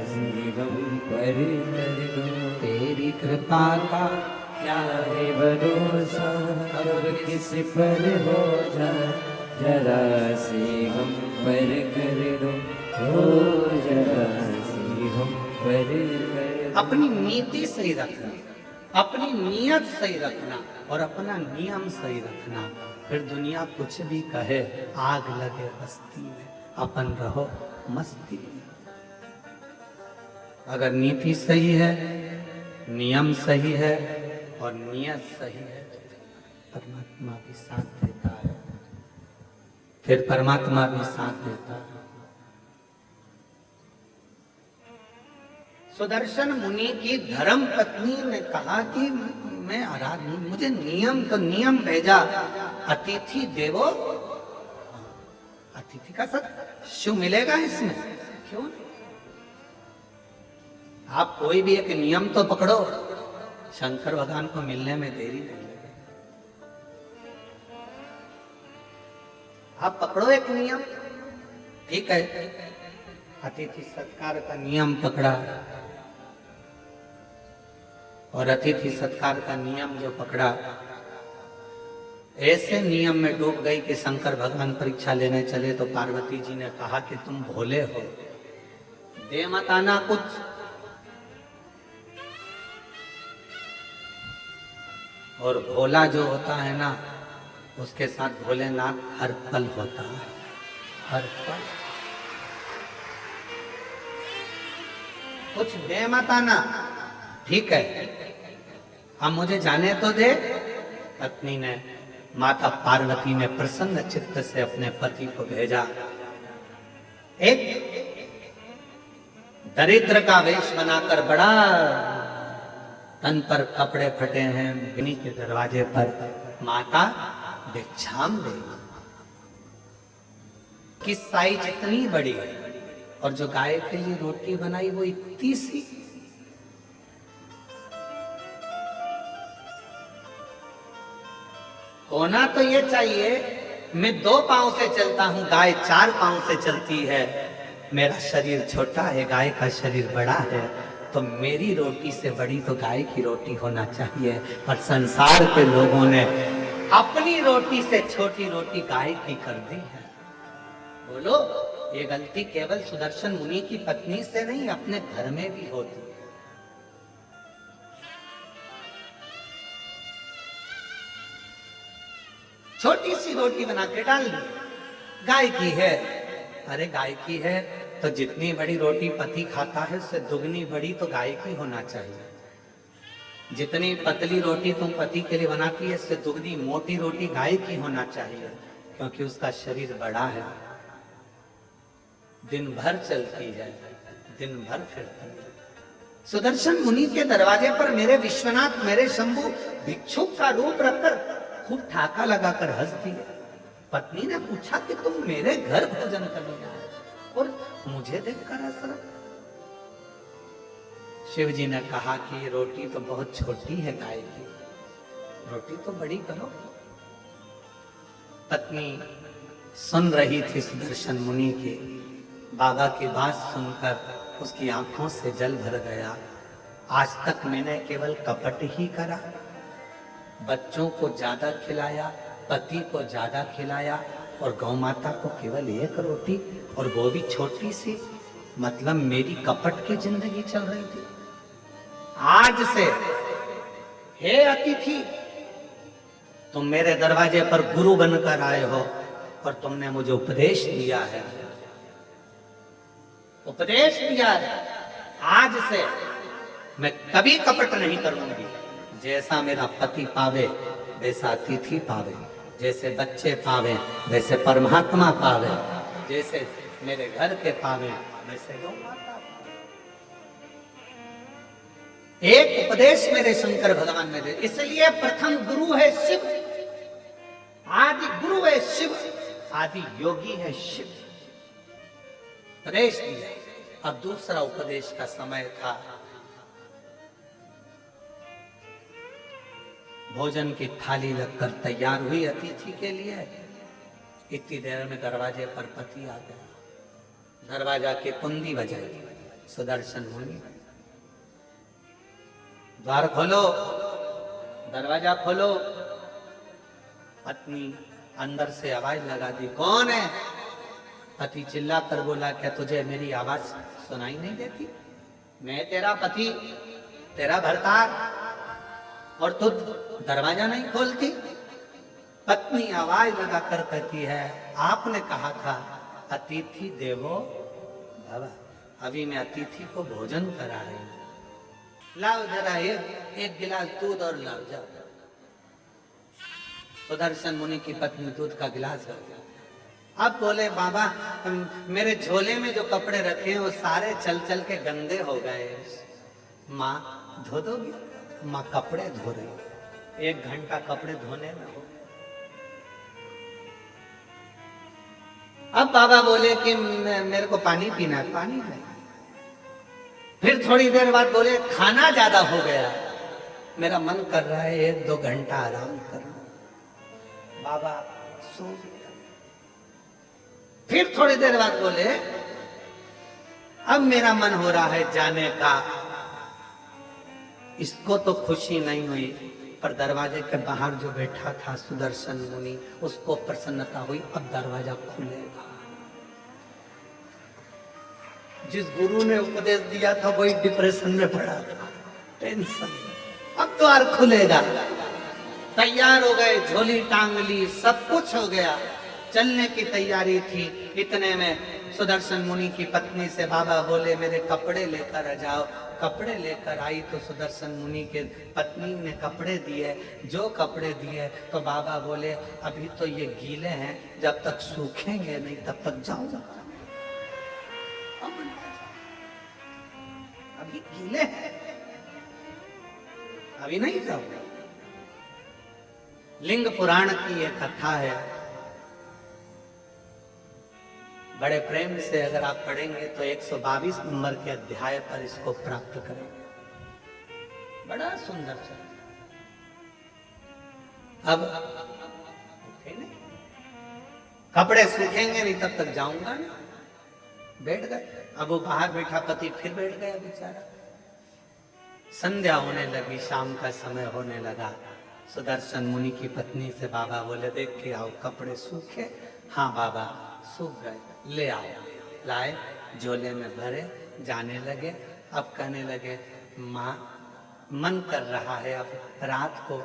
सी गम पर कर दो। तेरी कृपा का क्या है भरोसा, अब किस पर हो जाए, जरा सी हम पर कर दो, हो जरा सी हम पर कर दो। अपनी नीति सही रखना, अपनी नीयत सही रखना और अपना नियम सही रखना, फिर दुनिया कुछ भी कहे, आग लगे बस्ती में, अपन रहो मस्ती में। अगर नीति सही है, नियम सही है और नियत सही है तो परमात्मा भी साथ देता है, फिर परमात्मा भी साथ देता है। सुदर्शन मुनि की धर्म पत्नी ने कहा कि मैं आराध्य, मुझे नियम तो नियम भेजा, अतिथि देवो, अतिथि का सत शु मिलेगा इसमें, क्यों नहीं? आप कोई भी एक नियम तो पकड़ो, शंकर भगवान को मिलने में देरी नहीं लगे। आप पकड़ो एक नियम, ठीक है, अतिथि सत्कार का नियम पकड़ा, और अतिथि सत्कार का नियम जो पकड़ा, ऐसे नियम में डूब गई कि शंकर भगवान परीक्षा लेने चले तो पार्वती जी ने कहा कि तुम भोले हो, दे मत आना कुछ। और भोला जो होता है ना, उसके साथ भोलेनाथ हर पल होता है, हर पल। कुछ दे मत आना, ठीक है, अब मुझे जाने तो दे। पत्नी ने, माता पार्वती ने प्रसन्न चित्त से अपने पति को भेजा। एक दरिद्र का वेश बनाकर, बड़ा तन पर कपड़े फटे हैं, अग्नि के दरवाजे पर, माता भिक्षाम देगी। की साइज इतनी बड़ी है, और जो गाय के लिए रोटी बनाई वो इतनी सी। होना तो ये चाहिए, मैं 2 पांव से चलता हूं, गाय 4 पांव से चलती है, मेरा शरीर छोटा है, गाय का शरीर बड़ा है, तो मेरी रोटी से बड़ी तो गाय की रोटी होना चाहिए। पर संसार के लोगों ने अपनी रोटी से छोटी रोटी गाय की कर दी है। बोलो, ये गलती केवल सुदर्शन मुनि की पत्नी से नहीं, अपने घर में भी होती है। छोटी सी रोटी बना के डाल दी, गाय की है। अरे गाय की है तो जितनी बड़ी रोटी पति खाता है उससे दुगनी बड़ी तो गाय की होना चाहिए। जितनी पतली रोटी तुम पति के लिए बनाती है उससे दुगनी मोटी रोटी गाय की होना चाहिए, क्योंकि उसका शरीर बड़ा है, दिन भर चलती है, दिन भर फिरती है। सुदर्शन मुनि के दरवाजे पर मेरे विश्वनाथ, मेरे शंभु भिक्षुक का रूप रखकर खूब ठाका लगाकर हंस दिए। पत्नी ने पूछा कि तुम मेरे घर भोजन करने आए और मुझे देखकर हंस रहे। शिव जी ने कहा कि ये रोटी तो बहुत छोटी है गाय की, रोटी तो बड़ी करो। पत्नी सुन रही थी सुदर्शन मुनि की, बाबा की बात सुनकर उसकी आंखों से जल भर गया। आज तक मैंने केवल कपट ही करा, बच्चों को ज्यादा खिलाया, पति को ज्यादा खिलाया, और गौ माता को केवल 1 रोटी, और वो भी छोटी सी। मतलब मेरी कपट की जिंदगी चल रही थी। आज से हे अतिथि, तुम मेरे दरवाजे पर गुरु बनकर आए हो और तुमने मुझे उपदेश दिया है, उपदेश दिया है। आज से मैं कभी कपट नहीं करूंगी। जैसा मेरा पति पावे वैसा अतिथि पावे, जैसे बच्चे पावे वैसे परमात्मा पावे, जैसे मेरे घर के पावे वैसे गौ माता पावे। एक उपदेश मेरे शंकर भगवान ने दे, इसलिए प्रथम गुरु है शिव आदि गुरु है शिव, आदि योगी है शिव। उपदेश दिया। अब दूसरा उपदेश का समय था। भोजन की थाली लगकर तैयार हुई अतिथि के लिए। इतनी देर में दरवाजे पर पति आ गया। दरवाजा की कुंडी बजाई। सुदर्शन मुनि, द्वार खोलो, दरवाजा खोलो। पत्नी अंदर से आवाज लगा दी, कौन है? पति चिल्ला कर बोला, क्या तुझे मेरी आवाज सुनाई नहीं देती? मैं तेरा पति, तेरा भरतार, और तू दरवाजा नहीं खोलती? पत्नी आवाज लगाकर कहती है, आपने कहा था अतिथि देवो भव। अभी मैं अतिथि को भोजन करा रही हूं। लाओ जरा एक गिलास दूध और लाओ जाओ। सुदर्शन मुनि की पत्नी दूध का गिलास लाओ। अब बोले, बाबा मेरे झोले में जो कपड़े रखे हैं वो सारे चल चल के गंदे हो गए। माँ धो दोगी? माँ कपड़े धो रही। 1 घंटा कपड़े धोने में हो। अब बाबा बोले कि मेरे को पानी पीना है। पानी नहीं। फिर थोड़ी देर बाद बोले, खाना ज्यादा हो गया, मेरा मन कर रहा है 1-2 घंटा आराम करूं। बाबा सो गया। फिर थोड़ी देर बाद बोले, अब मेरा मन हो रहा है जाने का। इसको तो खुशी नहीं हुई, पर दरवाजे के बाहर जो बैठा था सुदर्शन मुनि, उसको प्रसन्नता हुई। अब दरवाजा खुलेगा। जिस गुरु ने उपदेश दिया था वही डिप्रेशन में पड़ा था, टेंशन। अब द्वार खुलेगा। तैयार हो गए, झोली टांग ली, सब कुछ हो गया, चलने की तैयारी थी। इतने में सुदर्शन मुनि की पत्नी से बाबा बोले, मेरे कपड़े लेकर आ जाओ। कपड़े लेकर आई तो सुदर्शन मुनि के पत्नी ने कपड़े दिए। जो कपड़े दिए तो बाबा बोले, अभी तो ये गीले हैं, जब तक सूखेंगे नहीं तब तक जाऊंगा। अभी गीले हैं, अभी नहीं जाऊंगा। लिंग पुराण की एक कथा है, बड़े प्रेम से अगर आप पढ़ेंगे तो 122 नंबर के अध्याय पर इसको प्राप्त करेंगे। बड़ा सुंदर चल। अब कपड़े सूखेंगे नहीं तब तक जाऊंगा नहीं। बैठ गए। अब वो बाहर बैठा पति फिर बैठ गया बेचारा। संध्या होने लगी, शाम का समय होने लगा। सुदर्शन मुनि की पत्नी से बाबा बोले, देख के आओ कपड़े सूखे? हाँ बाबा सूख गए, ले आओ। लाए, झोले में भरे, जाने लगे। अब कहने लगे, माँ मन कर रहा है अब रात को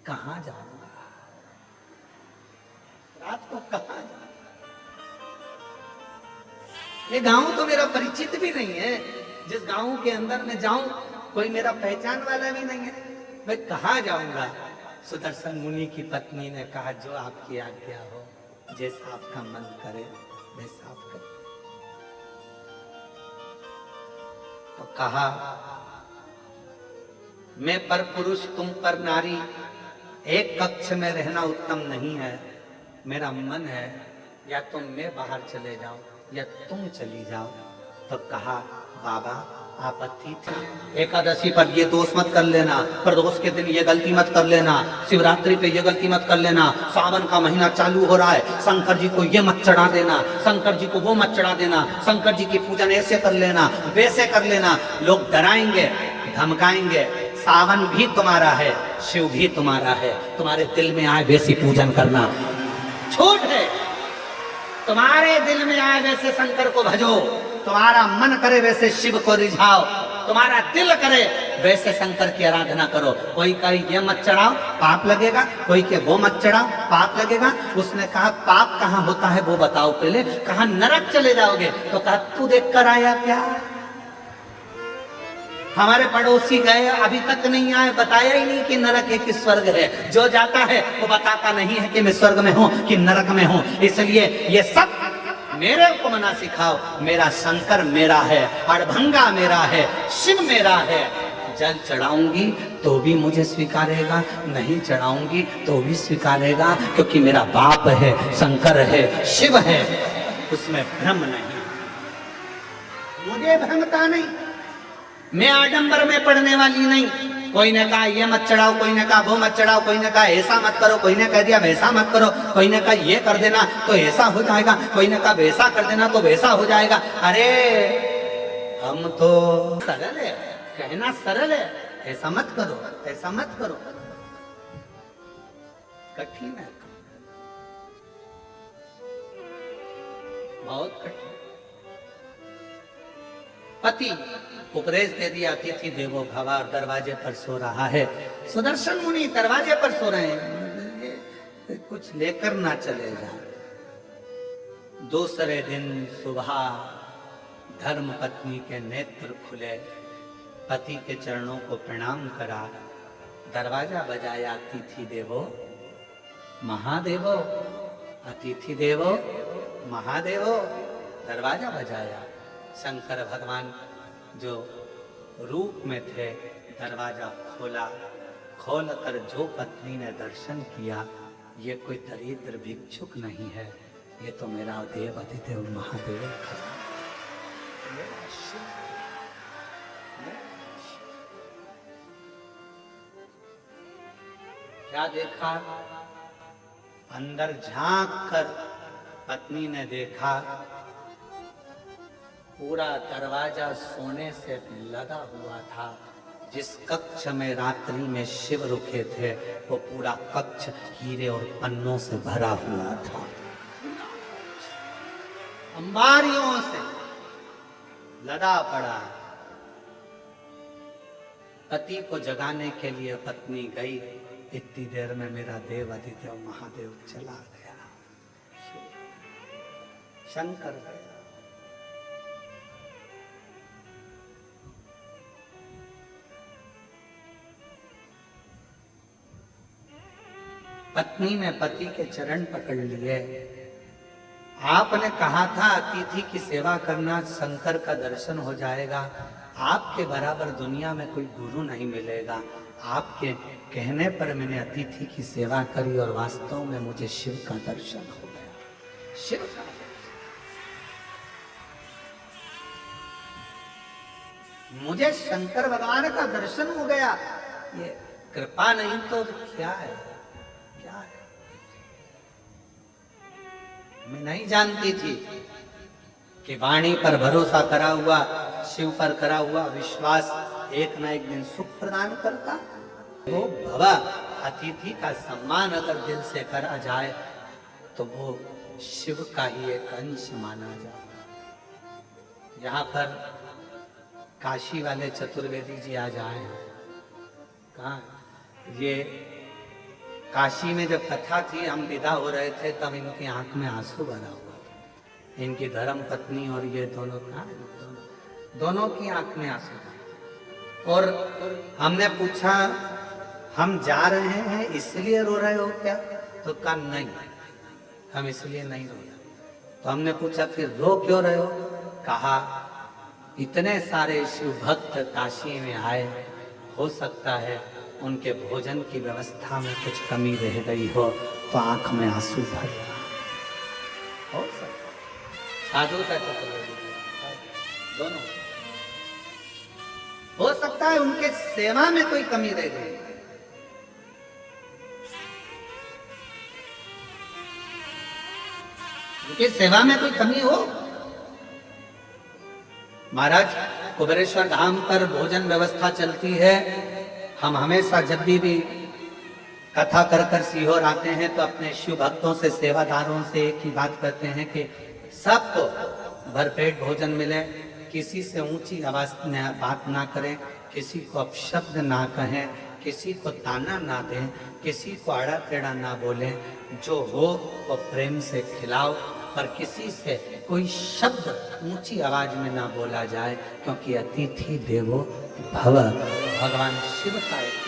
कहाँ जाऊंगा, रात को कहाँ जाऊंगा? ये गांव तो मेरा परिचित भी नहीं है। जिस गांव के अंदर मैं जाऊं कोई मेरा पहचान वाला भी नहीं है, मैं कहाँ जाऊंगा? सुदर्शन मुनि की पत्नी ने कहा, जो आपकी आज्ञा हो, जैसा आपका मन करे वैसा आप करें। तो कहा, मैं पर पुरुष तुम पर नारी, एक कक्ष में रहना उत्तम नहीं है। मेरा मन है या तो मैं बाहर चले जाऊं या तुम चली जाओ। तो कहा, बाबा आप अतिथि, एकादशी पर ये दोष मत कर लेना, प्रदोष के दिन ये गलती मत कर लेना, शिवरात्रि पे ये गलती मत कर लेना, सावन का महीना चालू हो रहा है, शंकर जी को ये मत चढ़ा देना, शंकर जी को वो मत चढ़ा देना, शंकर जी की पूजन ऐसे कर लेना, वैसे कर लेना। लोग डराएंगे, धमकाएंगे। सावन भी तुम्हारा है, शिव भी तुम्हारा है, तुम्हारे दिल में आए वैसी पूजन करना। छूट है, तुम्हारे दिल में आए वैसे शंकर को भजो, तुम्हारा मन करे वैसे शिव को रिझाओ, तुम्हारा दिल करे वैसे शंकर की आराधना करो। कोई कहे ये मत चढ़ाओ पाप लगेगा, कोई के वो मत चढ़ाओ पाप लगेगा। उसने कहा, पाप कहाँ होता है वो बताओ पहले। कहा, नरक चले जाओगे। तो कहा, तू देख कर आया क्या? हमारे पड़ोसी गए, अभी तक नहीं आए, बताया ही नहीं कि नरक है कि स्वर्ग है। जो जाता है वो बताता नहीं है कि मैं स्वर्ग में हूं कि नरक में हूं। इसलिए ये सब मेरे को मना सिखाओ। मेरा शंकर मेरा है, अड़भंगा मेरा है, शिव मेरा है। जल चढ़ाऊंगी तो भी मुझे स्वीकारेगा, नहीं चढ़ाऊंगी तो भी स्वीकारेगा, क्योंकि मेरा बाप है, शंकर है, शिव है, उसमें भ्रम नहीं, मुझे भ्रमता नहीं। मैं आडंबर में पड़ने वाली नहीं। कोई ने कहा ये मत चढ़ाओ, कोई ने कहा वो मत चढ़ाओ, कोई ने कहा ऐसा मत करो, कोई ने कह दिया वैसा मत करो, कोई ने कहा ये कर देना तो ऐसा हो जाएगा, कोई ने कहा वैसा कर देना तो वैसा हो जाएगा। अरे हम तो सरल है, कहना सरल है, ऐसा मत करो, ऐसा मत करो, कठिन है, बहुत कठिन। पति उपदेश दे दिया, अतिथि देवो भव, दरवाजे पर सो रहा है। सुदर्शन मुनि दरवाजे पर सो रहे हैं, कुछ लेकर ना चले जाए। दूसरे दिन सुबह धर्म पत्नी के नेत्र खुले, पति के चरणों को प्रणाम करा, दरवाजा बजाया, अतिथि देवो महादेवो, अतिथि देवो महादेवो, दरवाजा बजाया। शंकर भगवान जो रूप में थे, दरवाजा खोला, खोलकर जो पत्नी ने दर्शन किया, ये कोई दरिद्र भिक्षुक नहीं है, ये तो मेरा देव अधिदेव महादेव है। क्या देखा? अंदर झांक कर पत्नी ने देखा, पूरा दरवाजा सोने से लगा हुआ था। जिस कक्ष में रात्रि में शिव रुके थे, वो पूरा कक्ष हीरे और पन्नों से भरा हुआ था, अंबारियों से लदा पड़ा। पति को जगाने के लिए पत्नी गई, इतनी देर में मेरा देव अधिदेव महादेव चला गया, शंकर गया। पत्नी ने पति के चरण पकड़ लिए। आपने कहा था अतिथि की सेवा करना, शंकर का दर्शन हो जाएगा। आपके बराबर दुनिया में कोई गुरु नहीं मिलेगा। आपके कहने पर मैंने अतिथि की सेवा करी और वास्तव में मुझे शिव का दर्शन हो गया। शिव का मुझे शंकर भगवान का दर्शन हो गया। ये कृपा नहीं तो क्या है? क्या है? मैं नहीं जानती थी कि वाणी पर भरोसा करा हुआ, शिव पर करा हुआ विश्वास एक ना एक दिन सुख प्रदान करता। वो भवा अतिथि का सम्मान अगर दिल से करा जाए तो वो शिव का ही एक अंश माना जाए। यहाँ पर काशी वाले चतुर्वेदी जी आ जाए। कहाँ? ये काशी में जब कथा थी, हम विदा हो रहे थे, तब इनकी आंख में आंसू भरा हुआ था। इनकी धर्म पत्नी और ये दोनों का दोनों की आंख में आंसू था। और हमने पूछा, हम जा रहे हैं इसलिए रो रहे हो क्या? तो कहा नहीं, हम इसलिए नहीं रो रहे। तो हमने पूछा फिर रो क्यों रहे हो? कहा इतने सारे शिव भक्त काशी में आए, हो सकता है उनके भोजन की व्यवस्था में कुछ कमी रह गई हो तो आंख में आंसू भर हो सकता। साधु का चतुर्वेदी दोनों हो सकता है उनके सेवा में कोई कमी रह गई। उनकी सेवा में कोई कमी हो। महाराज कुबेरेश्वर धाम पर भोजन व्यवस्था चलती है। हम हमेशा जब भी कथा कर कर सीहोर आते हैं तो अपने शिव भक्तों से, सेवादारों से एक ही बात करते हैं कि सबको भरपेट भोजन मिले, किसी से ऊंची आवाज में बात ना करें, किसी को अपशब्द ना कहें, किसी को ताना ना दें, किसी को आड़ा टेढ़ा ना बोलें, जो हो वो प्रेम से खिलाओ, पर किसी से कोई शब्द ऊंची आवाज में ना बोला जाए, क्योंकि अतिथि देवो भव, भगवान शिव का एक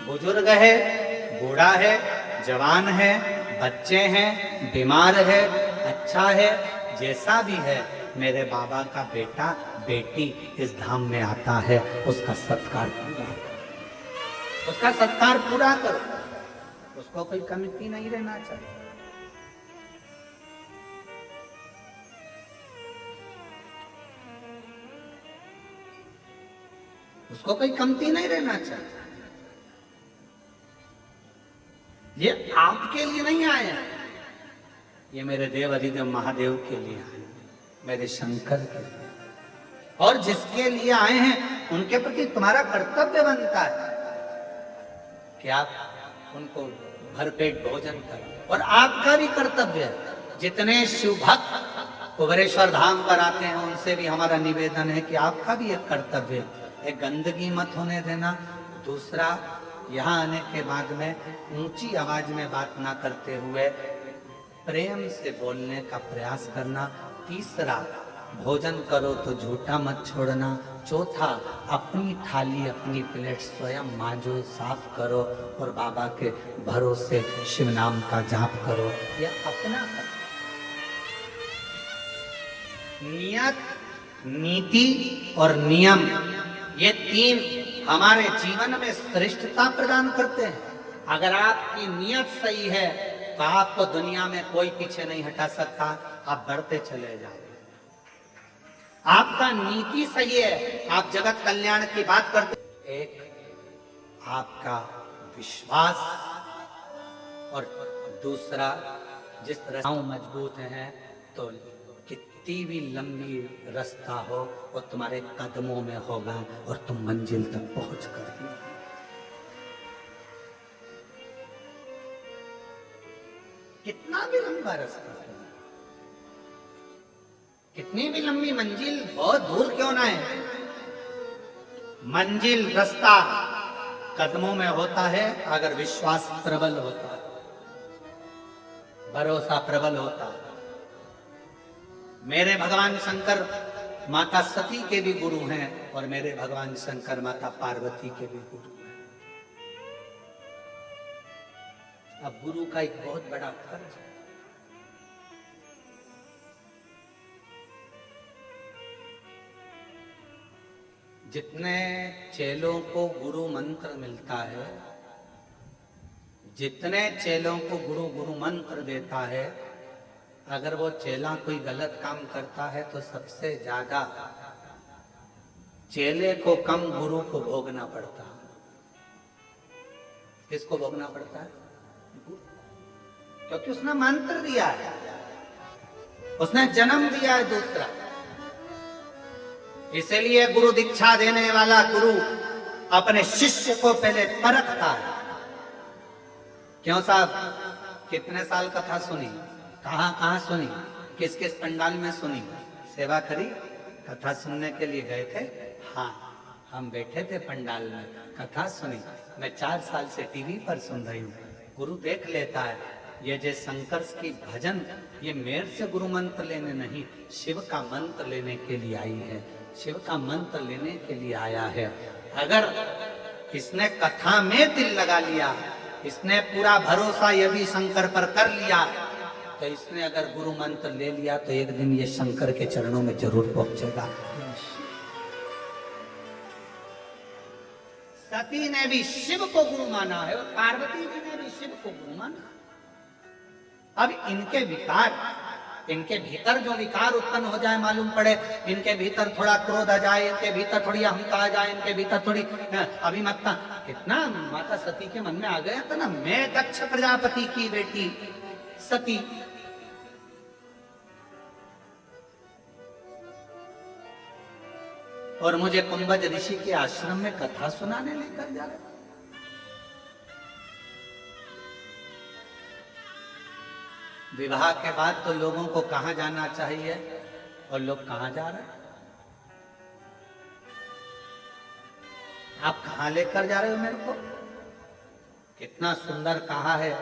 बुजुर्ग है, बूढ़ा है, जवान है, बच्चे हैं, बीमार है, अच्छा है, जैसा भी है, मेरे बाबा का बेटा बेटी इस धाम में आता है, उसका सत्कार पूरा करो, उसका सत्कार पूरा करो, उसको कोई कमी नहीं रहना चाहिए। उसको कोई कमती नहीं रहना चाहिए। ये आपके लिए नहीं आए हैं, ये मेरे देव अधिदेव महादेव के लिए आए हैं, मेरे शंकर के लिए। और जिसके लिए आए हैं उनके प्रति तुम्हारा कर्तव्य बनता है कि आप उनको भरपेट भोजन करो। और आपका भी कर्तव्य है, जितने शिव भक्त कुबेरेश्वर धाम पर आते हैं उनसे भी हमारा निवेदन है कि आपका भी एक कर्तव्य है, एक गंदगी मत होने देना। दूसरा, यहाँ आने के बाद में ऊंची आवाज में बात ना करते हुए प्रेम से बोलने का प्रयास करना। तीसरा, भोजन करो तो झूठा मत छोड़ना। चौथा, अपनी थाली अपनी प्लेट स्वयं मांजो, साफ करो और बाबा के भरोसे शिव नाम का जाप करो। यह अपना नियत, नीति और नियम, ये तीन हमारे जीवन में श्रेष्ठता प्रदान करते हैं। अगर आपकी नियत सही है तो आपको दुनिया में कोई पीछे नहीं हटा सकता, आप बढ़ते चले जाओ। आपका नीति सही है, आप जगत कल्याण की बात करते। एक आपका विश्वास और दूसरा, जिस तरह मजबूत हैं तो कितनी भी लंबी रास्ता हो वो तुम्हारे कदमों में होगा और तुम मंजिल तक पहुंच कर ही। कितना भी लंबा रास्ता है, कितनी भी लंबी मंजिल बहुत दूर क्यों ना है, मंजिल रास्ता कदमों में होता है अगर विश्वास प्रबल होता है, भरोसा प्रबल होता है। मेरे भगवान शंकर माता सती के भी गुरु हैं और मेरे भगवान शंकर माता पार्वती के भी गुरु हैं। अब गुरु का एक बहुत बड़ा फर्ज है, जितने चेलों को गुरु मंत्र मिलता है, जितने चेलों को गुरु गुरु मंत्र देता है, अगर वो चेला कोई गलत काम करता है तो सबसे ज्यादा चेले को कम गुरु को भोगना पड़ता है। किसको भोगना पड़ता है? क्योंकि उसने मंत्र दिया है, उसने जन्म दिया है दूसरा। इसलिए गुरु दीक्षा देने वाला गुरु अपने शिष्य को पहले परखता है। क्यों साहब, कितने साल कथा सुनी, कहाँ कहाँ सुनी, किस किस पंडाल में सुनी, सेवा करी, कथा सुनने के लिए गए थे? हाँ, हम बैठे थे पंडाल में, कथा सुनी। मैं 4 साल से टीवी पर सुन रही हूँ। गुरु देख लेता है, ये जो शंकर की भजन, ये मेरे से गुरु मंत्र लेने नहीं, शिव का मंत्र लेने के लिए आई है, शिव का मंत्र लेने के लिए आया है। अगर इसने कथा में दिल लगा लिया, इसने पूरा भरोसा यदि शंकर पर कर लिया, तो इसने अगर गुरु मंत्र ले लिया तो एक दिन ये शंकर के चरणों में जरूर पहुंचेगा। सती ने भी शिव को गुरु माना है और पार्वती जी ने भी शिव को गुरु माना। अब इनके विकार, इनके भीतर जो विकार उत्पन्न हो जाए, मालूम पड़े इनके भीतर थोड़ा क्रोध आ जाए, इनके भीतर थोड़ी अहंता आ जाए, इनके भीतर थोड़ी अभिमत्ता, कितना माता सती के मन में आ गया था ना, मैं दक्ष प्रजापति की बेटी सती, और मुझे कुंभज ऋषि के आश्रम में कथा सुनाने लेकर जा रहे। विवाह के बाद तो लोगों को कहां जाना चाहिए और लोग कहां जा रहे हैं? आप कहां लेकर जा रहे हो मेरे को? कितना सुंदर कहा है,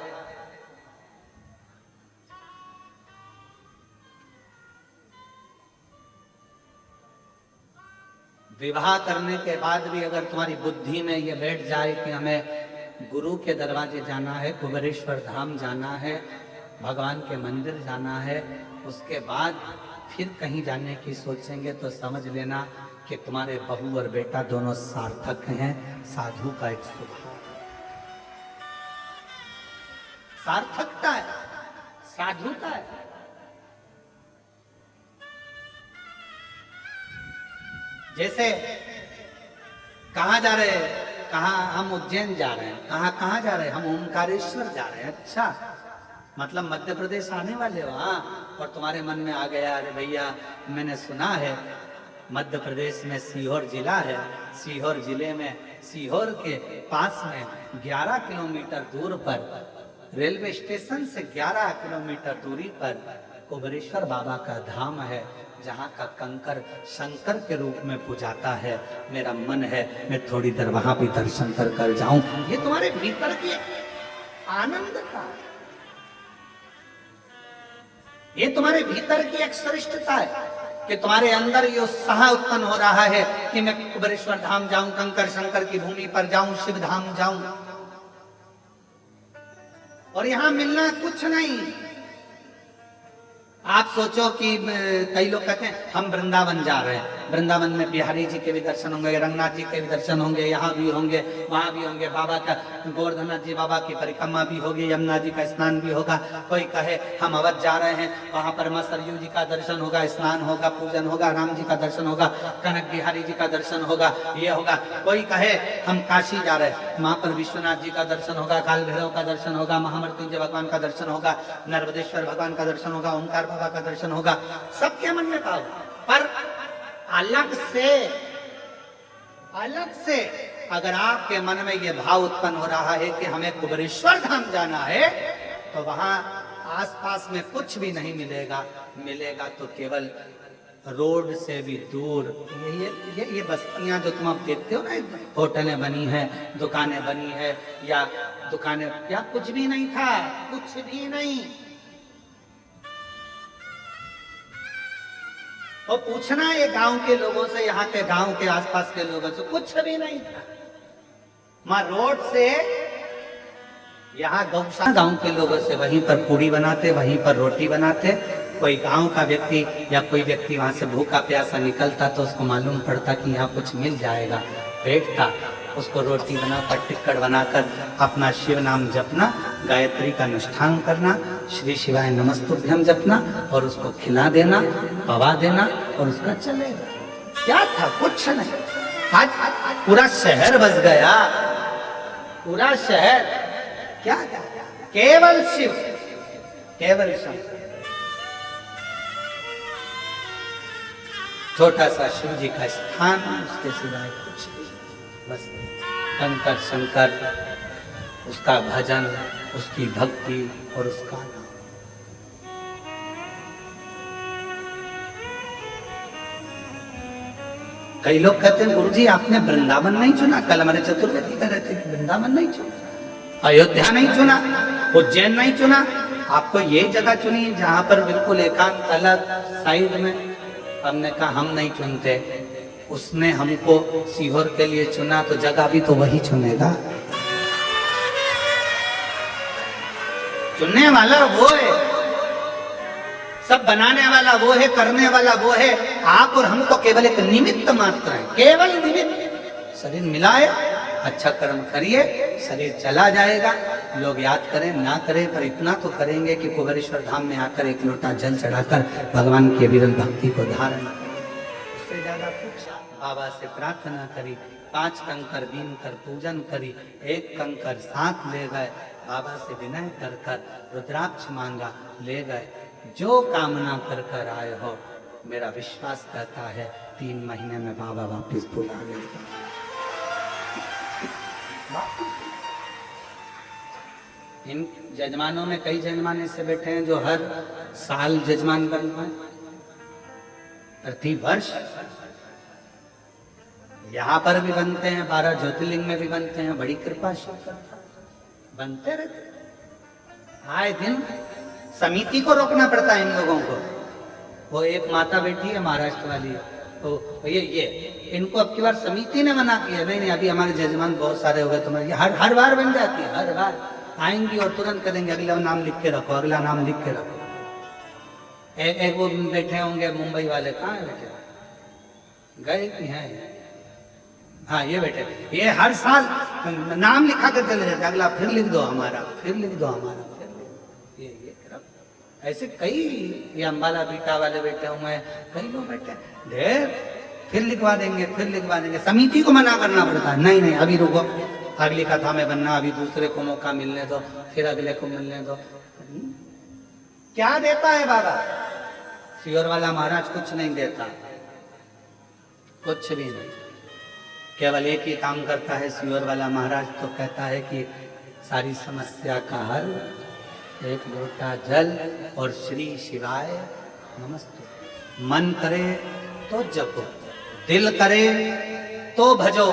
विवाह करने के बाद भी अगर तुम्हारी बुद्धि में ये बैठ जाए कि हमें गुरु के दरवाजे जाना है, कुबेरेश्वर धाम जाना है, भगवान के मंदिर जाना है, उसके बाद फिर कहीं जाने की सोचेंगे तो समझ लेना कि तुम्हारे बहू और बेटा दोनों सार्थक हैं। साधु का एक स्वभाव सार्थकता है, साधुता है। जैसे कहाँ जा रहे हैं, कहाँ हम उज्जैन जा रहे हैं, कहाँ जा रहे हैं, हम ओमकारेश्वर जा रहे हैं। अच्छा, मतलब मध्य प्रदेश आने वाले हो? हाँ। और तुम्हारे मन में आ गया, अरे भैया मैंने सुना है मध्य प्रदेश में सीहोर जिला है, सीहोर जिले में सीहोर के पास में 11 किलोमीटर दूर पर रेलवे स्टेशन से 11 किलोमीटर दूरी पर कुबेरेश्वर बाबा का धाम है, जहाँ का कंकर शंकर के रूप में पूजाता है। मेरा मन है मैं थोड़ी देर वहां भी दर्शन कर जाऊं। ये तुम्हारे भीतर की आनंद का, ये तुम्हारे भीतर की एक श्रेष्ठता है कि तुम्हारे अंदर ये उत्साह उत्पन्न हो रहा है कि मैं कुबेरेश्वर धाम जाऊं, कंकर शंकर की भूमि पर जाऊं, शिव धाम जाऊं। और यहां मिलना कुछ नहीं। आप सोचो कि कई लोग कहते हैं हम वृंदावन जा रहे हैं, वृंदावन में बिहारी जी के भी दर्शन होंगे, रंगनाथ जी के भी दर्शन होंगे, यहाँ भी होंगे, वहां भी होंगे, बाबा का गोवर्धननाथ जी बाबा की परिक्रमा भी होगी, यमुना जी का स्नान भी होगा। कोई कहे हम अवध जा रहे हैं, वहां पर मां सरयू जी का दर्शन होगा, स्नान होगा, पूजन होगा, राम जी का दर्शन होगा, कनक बिहारी जी का दर्शन होगा, ये होगा। कोई कहे हम काशी जा रहे हैं, वहां पर विश्वनाथ जी का दर्शन होगा, काल भैरव का दर्शन होगा, महामृत्युंजय भगवान का दर्शन होगा, नर्मदेश्वर भगवान का दर्शन होगा, ओंकार बाबा का दर्शन होगा। सबके मन में भाव, पर अलग से अगर आपके मन में यह भाव उत्पन्न हो रहा है कि हमें कुबेरेश्वर धाम जाना है, तो वहां आसपास में कुछ भी नहीं मिलेगा, मिलेगा तो केवल रोड से भी दूर ये बस्तियां जो तुम आप देखते हो ना, होटलें बनी है, दुकानें बनी है, या दुकानें या कुछ भी नहीं था, कुछ भी नहीं। और पूछना ये गांव के लोगों से, यहाँ के गांव के आसपास के लोगों से, कुछ भी नहीं था। मां रोड से यहाँ गौशाला, गांव के लोगों से वहीं पर पूड़ी बनाते, वहीं पर रोटी बनाते। कोई गांव का व्यक्ति या कोई व्यक्ति वहां से भूखा प्यासा निकलता तो उसको मालूम पड़ता कि यहाँ कुछ मिल जाएगा, बैठता, उसको रोटी बनाकर टिक्कड़ बनाकर अपना शिव नाम जपना, गायत्री का अनुष्ठान करना, श्री शिवाय नमस्तुभ्यम जपना और उसको खिला देना, पवा देना और उसका चलेगा। क्या था? कुछ नहीं। आज पूरा शहर बस गया, पूरा शहर। क्या था? केवल शिव, केवल शिव। छोटा सा शिव जी का स्थान, उसके सिवाय कुछ नहीं, बस कंकर शंकर, उसका भजन, उसकी भक्ति और उसका नाम। कई लोग कहते हैं गुरुजी आपने वृंदावन नहीं चुना, कल हमारे चतुर्वेदी कह रहे थे कि वृंदावन नहीं चुना, अयोध्या नहीं चुना, उज्जैन नहीं चुना, आपको ये जगह चुनी जहां पर बिल्कुल एकांत अलग साइड में। हमने कहा हम नहीं चुनते, उसने हमको सीहोर के लिए चुना तो जगह भी तो वही चुनेगा। चुनने वाला वो है, सब बनाने वाला वो है, करने वाला वो है। आप और हमको केवल एक निमित्त मात्र है, केवल निमित्त। शरीर मिलाए, अच्छा कर्म करिए, शरीर चला जाएगा। लोग याद करें ना करें, पर इतना तो करेंगे कि कुबेरेश्वर धाम में आकर एक लोटा जल चढ़ाकर भगवान की विरल भक्ति को धारण करें। उससे ज्यादा कुछ बाबा से प्रार्थना करी, 5 कंकर बीन कर पूजन करी, 1 कंकर साथ ले गए, बाबा से विनय कर कर रुद्राक्ष मांगा, ले गए। जो कामना कर कर आए हो, मेरा विश्वास कहता है 3 महीने में बाबा वापिस बुला लेगा। इन जजमानों में कई जजमान ऐसे बैठे हैं जो हर साल जजमान बन पाए, प्रति वर्ष यहाँ पर भी बनते हैं, 12 ज्योतिर्लिंग में भी बनते हैं। बड़ी कृपा शिव करता, बनते रहते। आए दिन समिति को रोकना पड़ता है इन लोगों को। वो एक माता बैठी है महाराष्ट्र वाली, तो ये इनको अब की बार समिति ने मना किया, नहीं अभी हमारे जजमान बहुत सारे हो गए, तुम्हारे हर बार बन जाती है, हर बार आएंगी और तुरंत करेंगे अगला नाम लिख के रखो, अगला नाम लिख के रखो। एक वो बैठे होंगे मुंबई वाले, कहाँ है बैठे, गए कि हैं? हाँ ये बैठे, ये हर साल नाम लिखा कर चले जाते, अगला फिर लिख दो हमारा, फिर लिख दो हमारा, फिर लिख दो। ये ऐसे कई, ये अम्बाला बीटा वाले बैठे हुए हैं, कई लोग बैठे हैं, ढेर, फिर लिखवा देंगे, फिर लिखवा देंगे। समिति को मना करना पड़ता है, नहीं नहीं अभी रुको, अगली कथा में बनना, अभी दूसरे को मौका मिलने दो, फिर अगले को मिलने दो। क्या देता है बाबा? सियोर वाला महाराज कुछ नहीं देता, कुछ भी नहीं, केवल एक ही काम करता है सियोर वाला महाराज, तो कहता है कि सारी समस्या का हल, एक लोटा जल और श्री शिवाय नमस्ते। मन करे तो जपो, दिल करे तो भजो,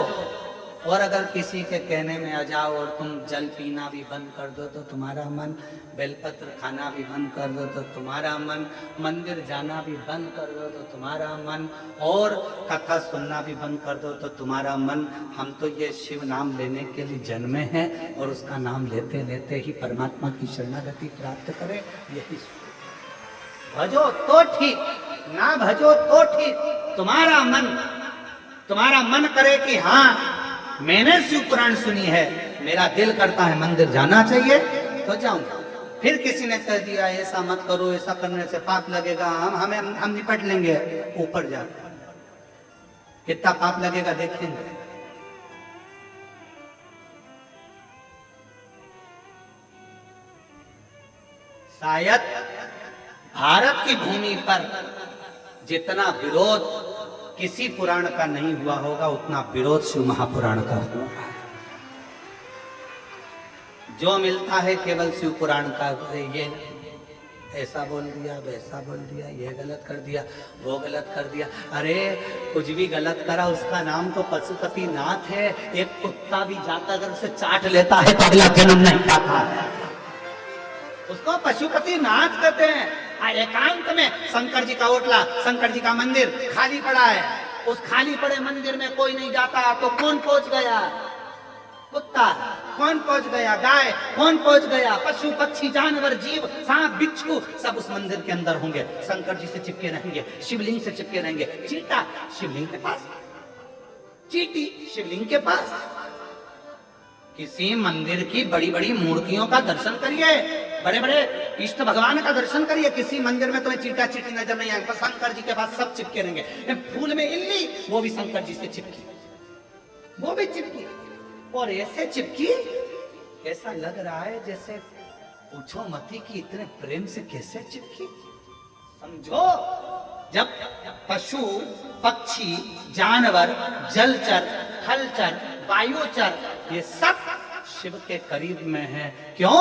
और अगर किसी के कहने में आ जाओ और तुम जल पीना भी बंद कर दो तो तुम्हारा मन, बेलपत्र खाना भी बंद कर दो तो तुम्हारा मन, मंदिर जाना भी बंद कर दो तो तुम्हारा मन, और कथा सुनना भी बंद कर दो तो तुम्हारा मन, हम तो ये शिव नाम लेने के लिए जन्मे हैं और उसका नाम लेते लेते ही परमात्मा की शरणागति प्राप्त करें। यही भजो तो ठीक, ना भजो तो ठीक, तुम्हारा मन करे कि हाँ मैंने शिव पुराण सुनी है, मेरा दिल करता है मंदिर जाना चाहिए तो जाऊंगा। फिर किसी ने कह दिया ऐसा मत करो, ऐसा करने से पाप लगेगा, हम निपट लेंगे, ऊपर जा, कितना पाप लगेगा देखेंगे। शायद भारत की भूमि पर जितना विरोध किसी पुराण का नहीं हुआ होगा, उतना विरोध शिव महापुराण का हुआ है। जो मिलता है केवल शिव पुराण का, ये ऐसा बोल दिया, वैसा बोल दिया, ये गलत कर दिया, वो गलत कर दिया। अरे कुछ भी गलत करा, उसका नाम तो पशुपति नाथ है। एक कुत्ता भी जाता अगर उसे चाट लेता है तो अगला जन्म नहीं पाता है, उसको पशुपति नाथ कहते हैं। एकांत में शंकर जी का ओटला, शंकर जी का मंदिर खाली पड़ा है, उस खाली पड़े मंदिर में कोई नहीं जाता, तो कौन पहुंच गया? कुत्ता। कौन पहुंच गया? गाय। कौन पहुंच गया? पशु पक्षी जानवर जीव सांप बिच्छू सब उस मंदिर के अंदर होंगे, शंकर जी से चिपके रहेंगे, शिवलिंग से चिपके रहेंगे। चीटा शिवलिंग के पास, चीटी शिवलिंग के पास। किसी मंदिर की बड़ी बड़ी मूर्तियों का दर्शन करिए, बड़े बड़े इष्ट भगवान का दर्शन करिए, किसी मंदिर में तुम्हें चीटा चीटी नजर नहीं आएगा, शंकर जी के पास सब चिपके रहेंगे। फूल में इल्ली, वो भी शंकर जी से चिपकी, वो भी चिपकी, और ऐसे चिपकी ऐसा लग रहा है जैसे पूछो मती कि इतने प्रेम से कैसे चिपकी। समझो, जब पशु पक्षी जानवर जलचर थलचर वायुचर ये सब शिव के करीब में है, क्यों?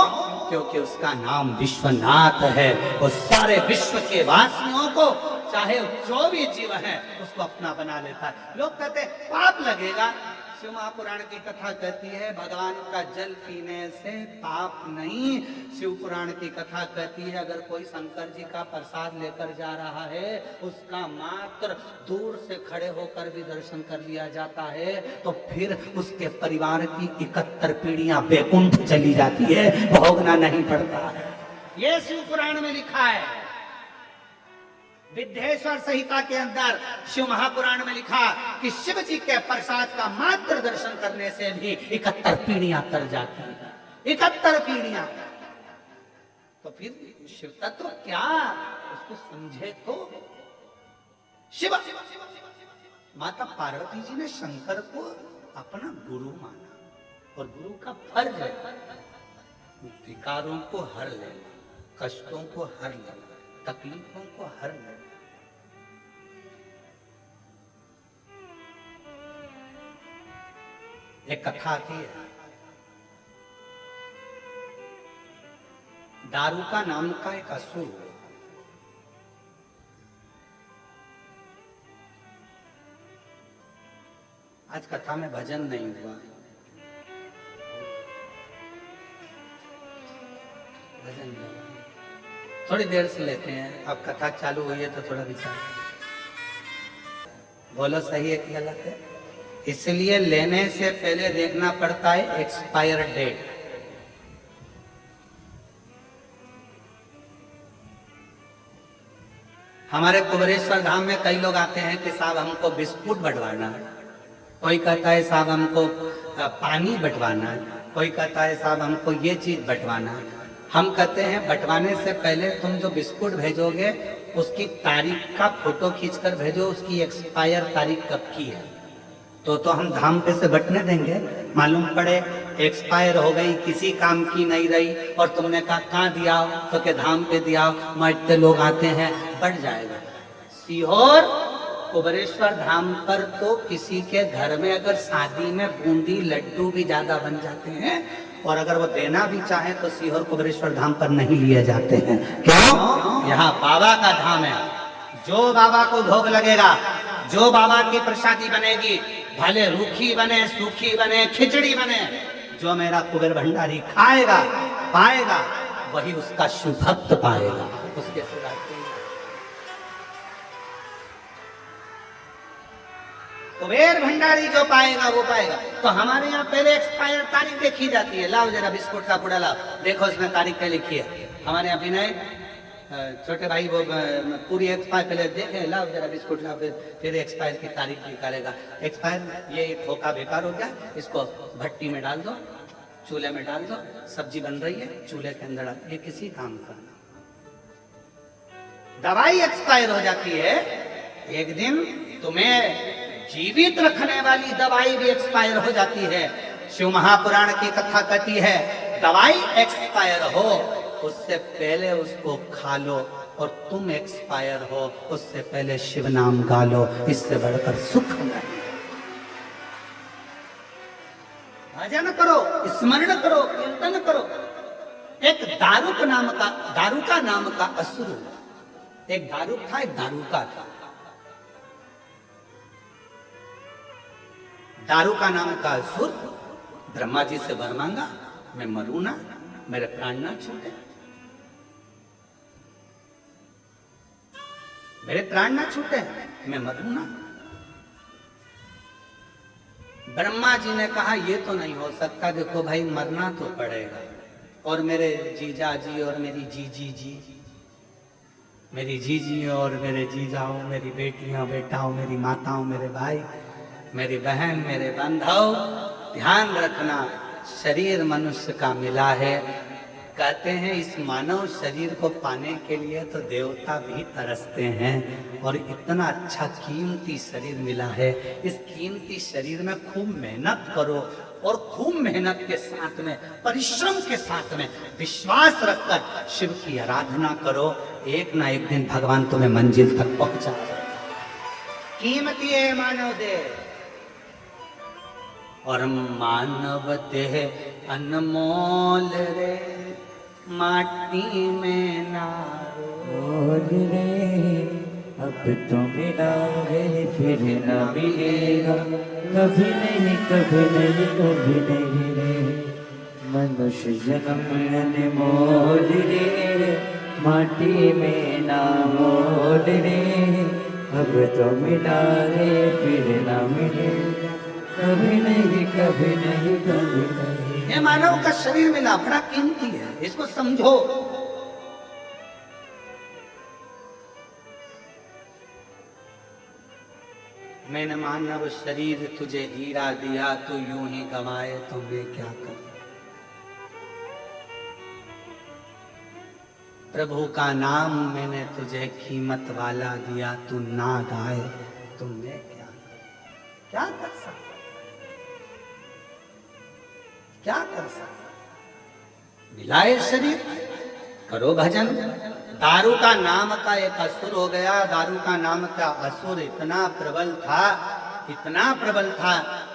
क्योंकि उसका नाम विश्वनाथ है। वो सारे विश्व के वासियों को, चाहे जो भी जीव है, उसको अपना बना लेता है। लोग कहते हैं पाप लगेगा, शिव महापुराण की कथा कहती है भगवान का जल पीने से पाप नहीं। शिव पुराण की कथा कहती है अगर कोई शंकर जी का प्रसाद लेकर जा रहा है, उसका मात्र दूर से खड़े होकर भी दर्शन कर लिया जाता है, तो फिर उसके परिवार की 71 पीढ़ियां वैकुंठ चली जाती है, भोगना नहीं पड़ता है। ये शिव पुराण में लिखा है। विद्येश्वर संहिता के अंदर शिव महापुराण में लिखा कि शिव जी के प्रसाद का मात्र दर्शन करने से भी 71 पीढ़ियां तर जाती है, 71 पीढ़ियां। तो फिर शिव तत्व क्या, उसको समझे तो। शिव माता पार्वती जी ने शंकर को अपना गुरु माना, और गुरु का फर्ज है विकारों को हर लेना, कष्टों को हर लेना, तकलीफों को हर लेना। एक कथा आती है, दारूका नाम का एक असुर, आज कथा में भजन नहीं हुआ, भजन नहीं हुआ। थोड़ी देर से लेते हैं, अब कथा चालू हुई है तो थोड़ा विचार बोलो, सही है कि गलत है। इसलिए लेने से पहले देखना पड़ता है एक्सपायर डेट। हमारे कुबेरेश्वर धाम में कई लोग आते हैं कि साहब हमको बिस्कुट बंटवाना है, कोई कहता है साहब हमको पानी बंटवाना है, कोई कहता है साहब हमको ये चीज बंटवाना है। हम कहते हैं बंटवाने से पहले तुम जो बिस्कुट भेजोगे उसकी तारीख का फोटो खींचकर भेजो, उसकी एक्सपायर तारीख कब की है। तो हम धाम पे से बंटने देंगे, मालूम पड़े एक्सपायर हो गई, किसी काम की नहीं रही और तुमने कहा कहाँ दिया तो के धाम पे दिया, मरते लोग आते हैं, बढ़ जाएगा। सीहोर कुबेरेश्वर धाम पर तो किसी के घर में अगर शादी में बूंदी लड्डू भी ज्यादा बन जाते हैं और अगर वो देना भी चाहे तो सीहोर कुबेरेश्वर धाम पर नहीं लिए जाते हैं। क्यों? यहाँ बाबा का धाम है। जो बाबा को भोग लगेगा, जो बाबा की प्रसादी बनेगी, भले रूखी बने, सूखी बने, खिचड़ी बने, जो मेरा कुबेर भंडारी खाएगा पाएगा वही उसका शुभ भक्त पाएगा। उसके सिवा कुबेर भंडारी जो पाएगा वो पाएगा। तो हमारे यहाँ पहले एक्सपायर तारीख देखी जाती है। लाओ जरा बिस्कुट का पुड़ा लाओ, देखो इसमें तारीख क्या लिखी है। हमारे यहाँ विनय छोटे भाई वो पूरी एक्सपायर पहले देखे, लाओ जरा बिस्कुट लाओ, फिर एक्सपायर की तारीख निकालेगा। एक्सपायर ये खोखा बेकार हो गया, इसको भट्टी में डाल दो, चूल्हे में डाल दो, सब्जी बन रही है चूल्हे के अंदर डाल, ये किसी काम का। दवाई एक्सपायर हो जाती है, एक दिन तुम्हें जीवित रखने वाली दवाई भी एक्सपायर हो जाती है। शिव महापुराण की कथा कहती है दवाई एक्सपायर हो उससे पहले उसको खा लो, और तुम एक्सपायर हो उससे पहले शिव नाम गा लो, इससे बढ़कर सुख नहीं। भजन करो, स्मरण करो, कीर्तन करो। एक दारुक नाम का असुर, एक दारुक था, एक दारुका था। दारुका नाम का असुर ब्रह्मा जी से वर मांगा, मैं मरूं ना, मेरे प्राण ना छूटे, मेरे प्राण ना छूटे, मैं मरूं ना। ब्रह्मा जी ने कहा ये तो नहीं हो सकता, देखो भाई मरना तो पड़ेगा, और मेरे जीजा जी और मेरी जीजी जी, मेरी जीजी और मेरे जीजाओं, मेरी बेटियां बेटाओं, मेरी माताओं, मेरे भाई, मेरी बहन, मेरे बंधुओं, ध्यान रखना शरीर मनुष्य का मिला है। कहते हैं इस मानव शरीर को पाने के लिए तो देवता भी तरसते हैं, और इतना अच्छा कीमती शरीर मिला है। इस कीमती शरीर में खूब मेहनत करो, और खूब मेहनत के साथ में, परिश्रम के साथ में, विश्वास रखकर शिव की आराधना करो। एक ना एक दिन भगवान तुम्हें मंजिल तक पहुंचा। कीमती है मानव देह, और मानव देह अनमोल रे, माटी में नारोल रे। अब तो मिला है फिर न मिलेगा, कभी नहीं कभी नहीं कभी नहीं रे। मनुष्य जन्म अनमोल रे, माटी में ना मोल रे। अब तो मिला है फिर न मिलेगा, कभी नहीं कभी नहीं कभी नहीं। ये मानव का शरीर मिला, बड़ा कीमती है, इसको समझो। मैंने मानव शरीर तुझे हीरा दिया, तू यूं ही गंवाए तो मैं क्या करूं। प्रभु का नाम मैंने तुझे कीमत वाला दिया, तू ना गाए तो मैं क्या कर सकता, क्या कर सकता। मिलाए शरीर, करो भजन। दारू का नाम का एक असुर हो गया। दारू का नाम का असुर इतना प्रबल था, इतना प्रबल था,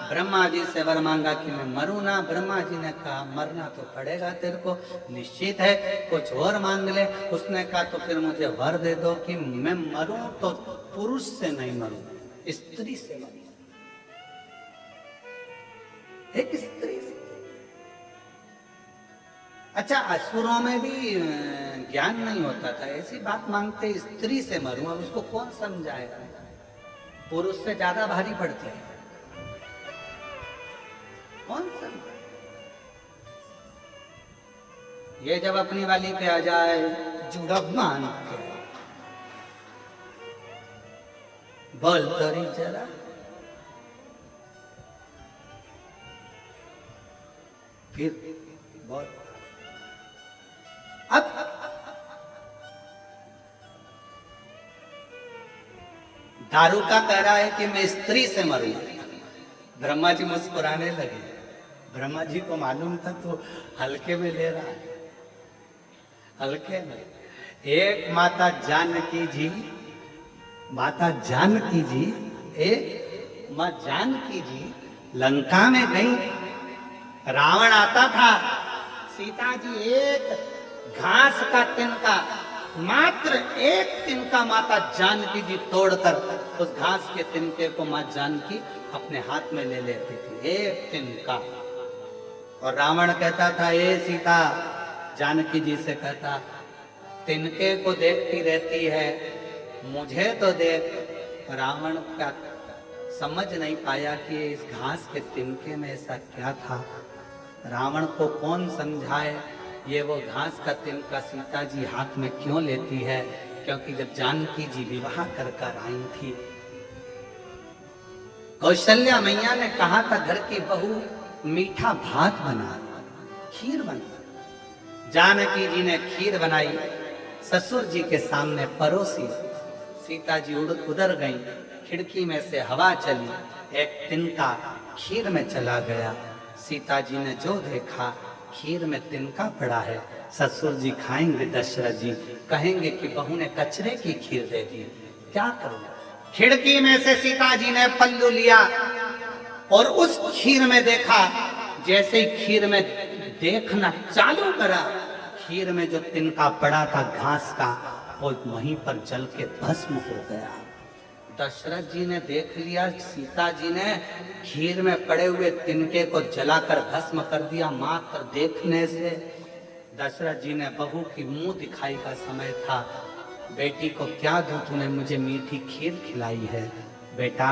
ब्रह्मा जी से वर मांगा कि मैं मरूं ना। ब्रह्मा जी ने कहा मरना तो पड़ेगा तेरे को, निश्चित है, कुछ और मांग ले। उसने कहा तो फिर मुझे वर दे दो कि मैं मरूं तो पुरुष से नहीं मरूं, स्त्री से मरूं, एक स्त्री से। अच्छा, असुरों में भी ज्ञान नहीं होता था, ऐसी बात मांगते स्त्री से मरूं, अब उसको कौन समझाएगा। पुरुष से ज्यादा भारी पड़ती है, कौन समझाए। ये जब अपनी वाली पे आ जाए जुड़ब मान के, बोल तो रही जरा। फिर बोल। अब दारू का कह रहा है कि मैं स्त्री से मरूंगा। ब्रह्मा जी मुस्कुराने लगे। ब्रह्मा जी को मालूम था तो हल्के में ले रहा है, हल्के में। एक माता जानकी जी, माता जानकी जी, एक माँ जानकी जी लंका में गई। रावण आता था, सीता जी एक घास का तिनका, मात्र एक तिनका माता जानकी जी तोड़कर उस घास के तिनके को माँ जानकी अपने हाथ में ले लेती थी, एक तिनका। और रावण कहता था, ए सीता, जानकी जी से कहता, तिनके को देखती रहती है, मुझे तो देख। रावण का समझ नहीं पाया कि इस घास के तिनके में ऐसा क्या था। रावण को कौन समझाए ये वो घास का तिनका सीता जी हाथ में क्यों लेती है, क्योंकि जब जानकी जी विवाह कर कर आई थी, कौशल्या मैया ने कहा था घर की बहू मीठा भात बना, खीर बना। जानकी जी ने खीर बनाई, ससुर जी के सामने परोसी। सीता जी उधर गई, खिड़की में से हवा चली, एक तिनका खीर में चला गया। सीता जी ने जो देखा, खीर में तिनका पड़ा है। ससुर जी खाएंगे, दशरथ जी कहेंगे कि बहू ने कचरे की खीर दे दी, क्या करूं। खिड़की में से सीता जी ने पल्लू लिया और उस खीर में देखा। जैसे ही खीर में देखना चालू करा, खीर में जो तिनका पड़ा था घास का, वो वहीं पर जल के भस्म हो गया। दशरथ जी ने देख लिया, सीता जी ने खीर में पड़े हुए तिनके को जलाकर भस्म कर दिया। मात्र देखने से दशरथ जी ने, बहू की मुंह दिखाई का समय था, बेटी को क्या दूं, तूने मुझे मीठी खीर खिलाई है। बेटा,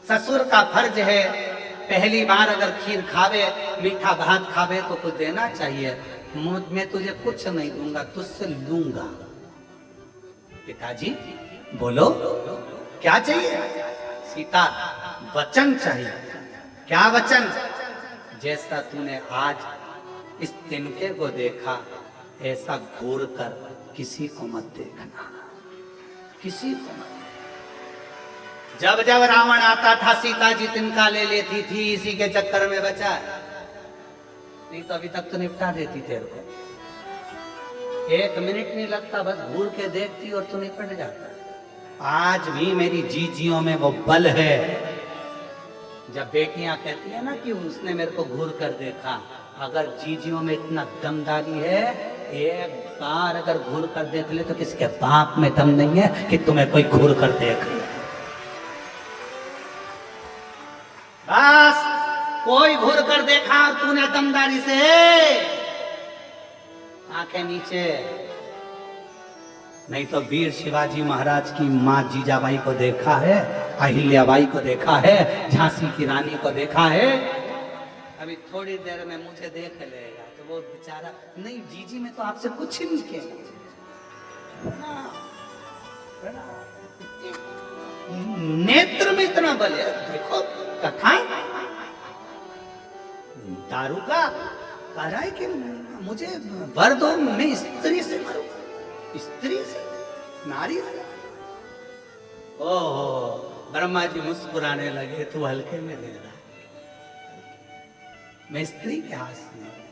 ससुर का फर्ज है, पहली बार अगर खीर खावे, मीठा भात खावे तो कुछ देना चाहिए। मैं तुझे कुछ नहीं दूंगा, तुझसे लूंगा। पिताजी बोलो, क्या चाहिए। सीता, वचन चाहिए। क्या वचन। जैसा तूने आज इस तिनके को देखा, ऐसा घूर कर किसी को मत देखना, किसी को मत। जब जब रावण आता था, सीता जी तिनका ले लेती थी, इसी के चक्कर में बचा। नहीं तो अभी तक तो निपटा देती तेरे को। 1 मिनट नहीं लगता, बस घूर के देखती और तू निपट जाता। आज भी मेरी जीजियों में वो बल है। जब बेटियां कहती है ना कि उसने मेरे को घूर कर देखा, अगर जीजियों में इतना दमदारी है, एक बार अगर घूर कर देख ले तो किसके बाप में दम नहीं है कि तुम्हें कोई घूर कर देख ले। बस कोई घूर कर देखा और तूने दमदारी से आंखें नीचे। नहीं तो वीर शिवाजी महाराज की माँ जीजाबाई को देखा है, अहिल्याबाई को देखा है, झांसी की रानी को देखा है। अभी थोड़ी देर में मुझे देख लेगा तो वो बेचारा, नहीं जीजी में तो आपसे कुछ ही नहीं किया। नेत्र में इतना बल है। देखो कथा दारू का कह रहा है कि मुझे वर दो, मैं स्त्री से मरूं, स्त्री से, नारी से। ओहो, ब्रह्मा जी मुस्कुराने लगे, तू हल्के में ले रहा, मैं स्त्री के हाथ में।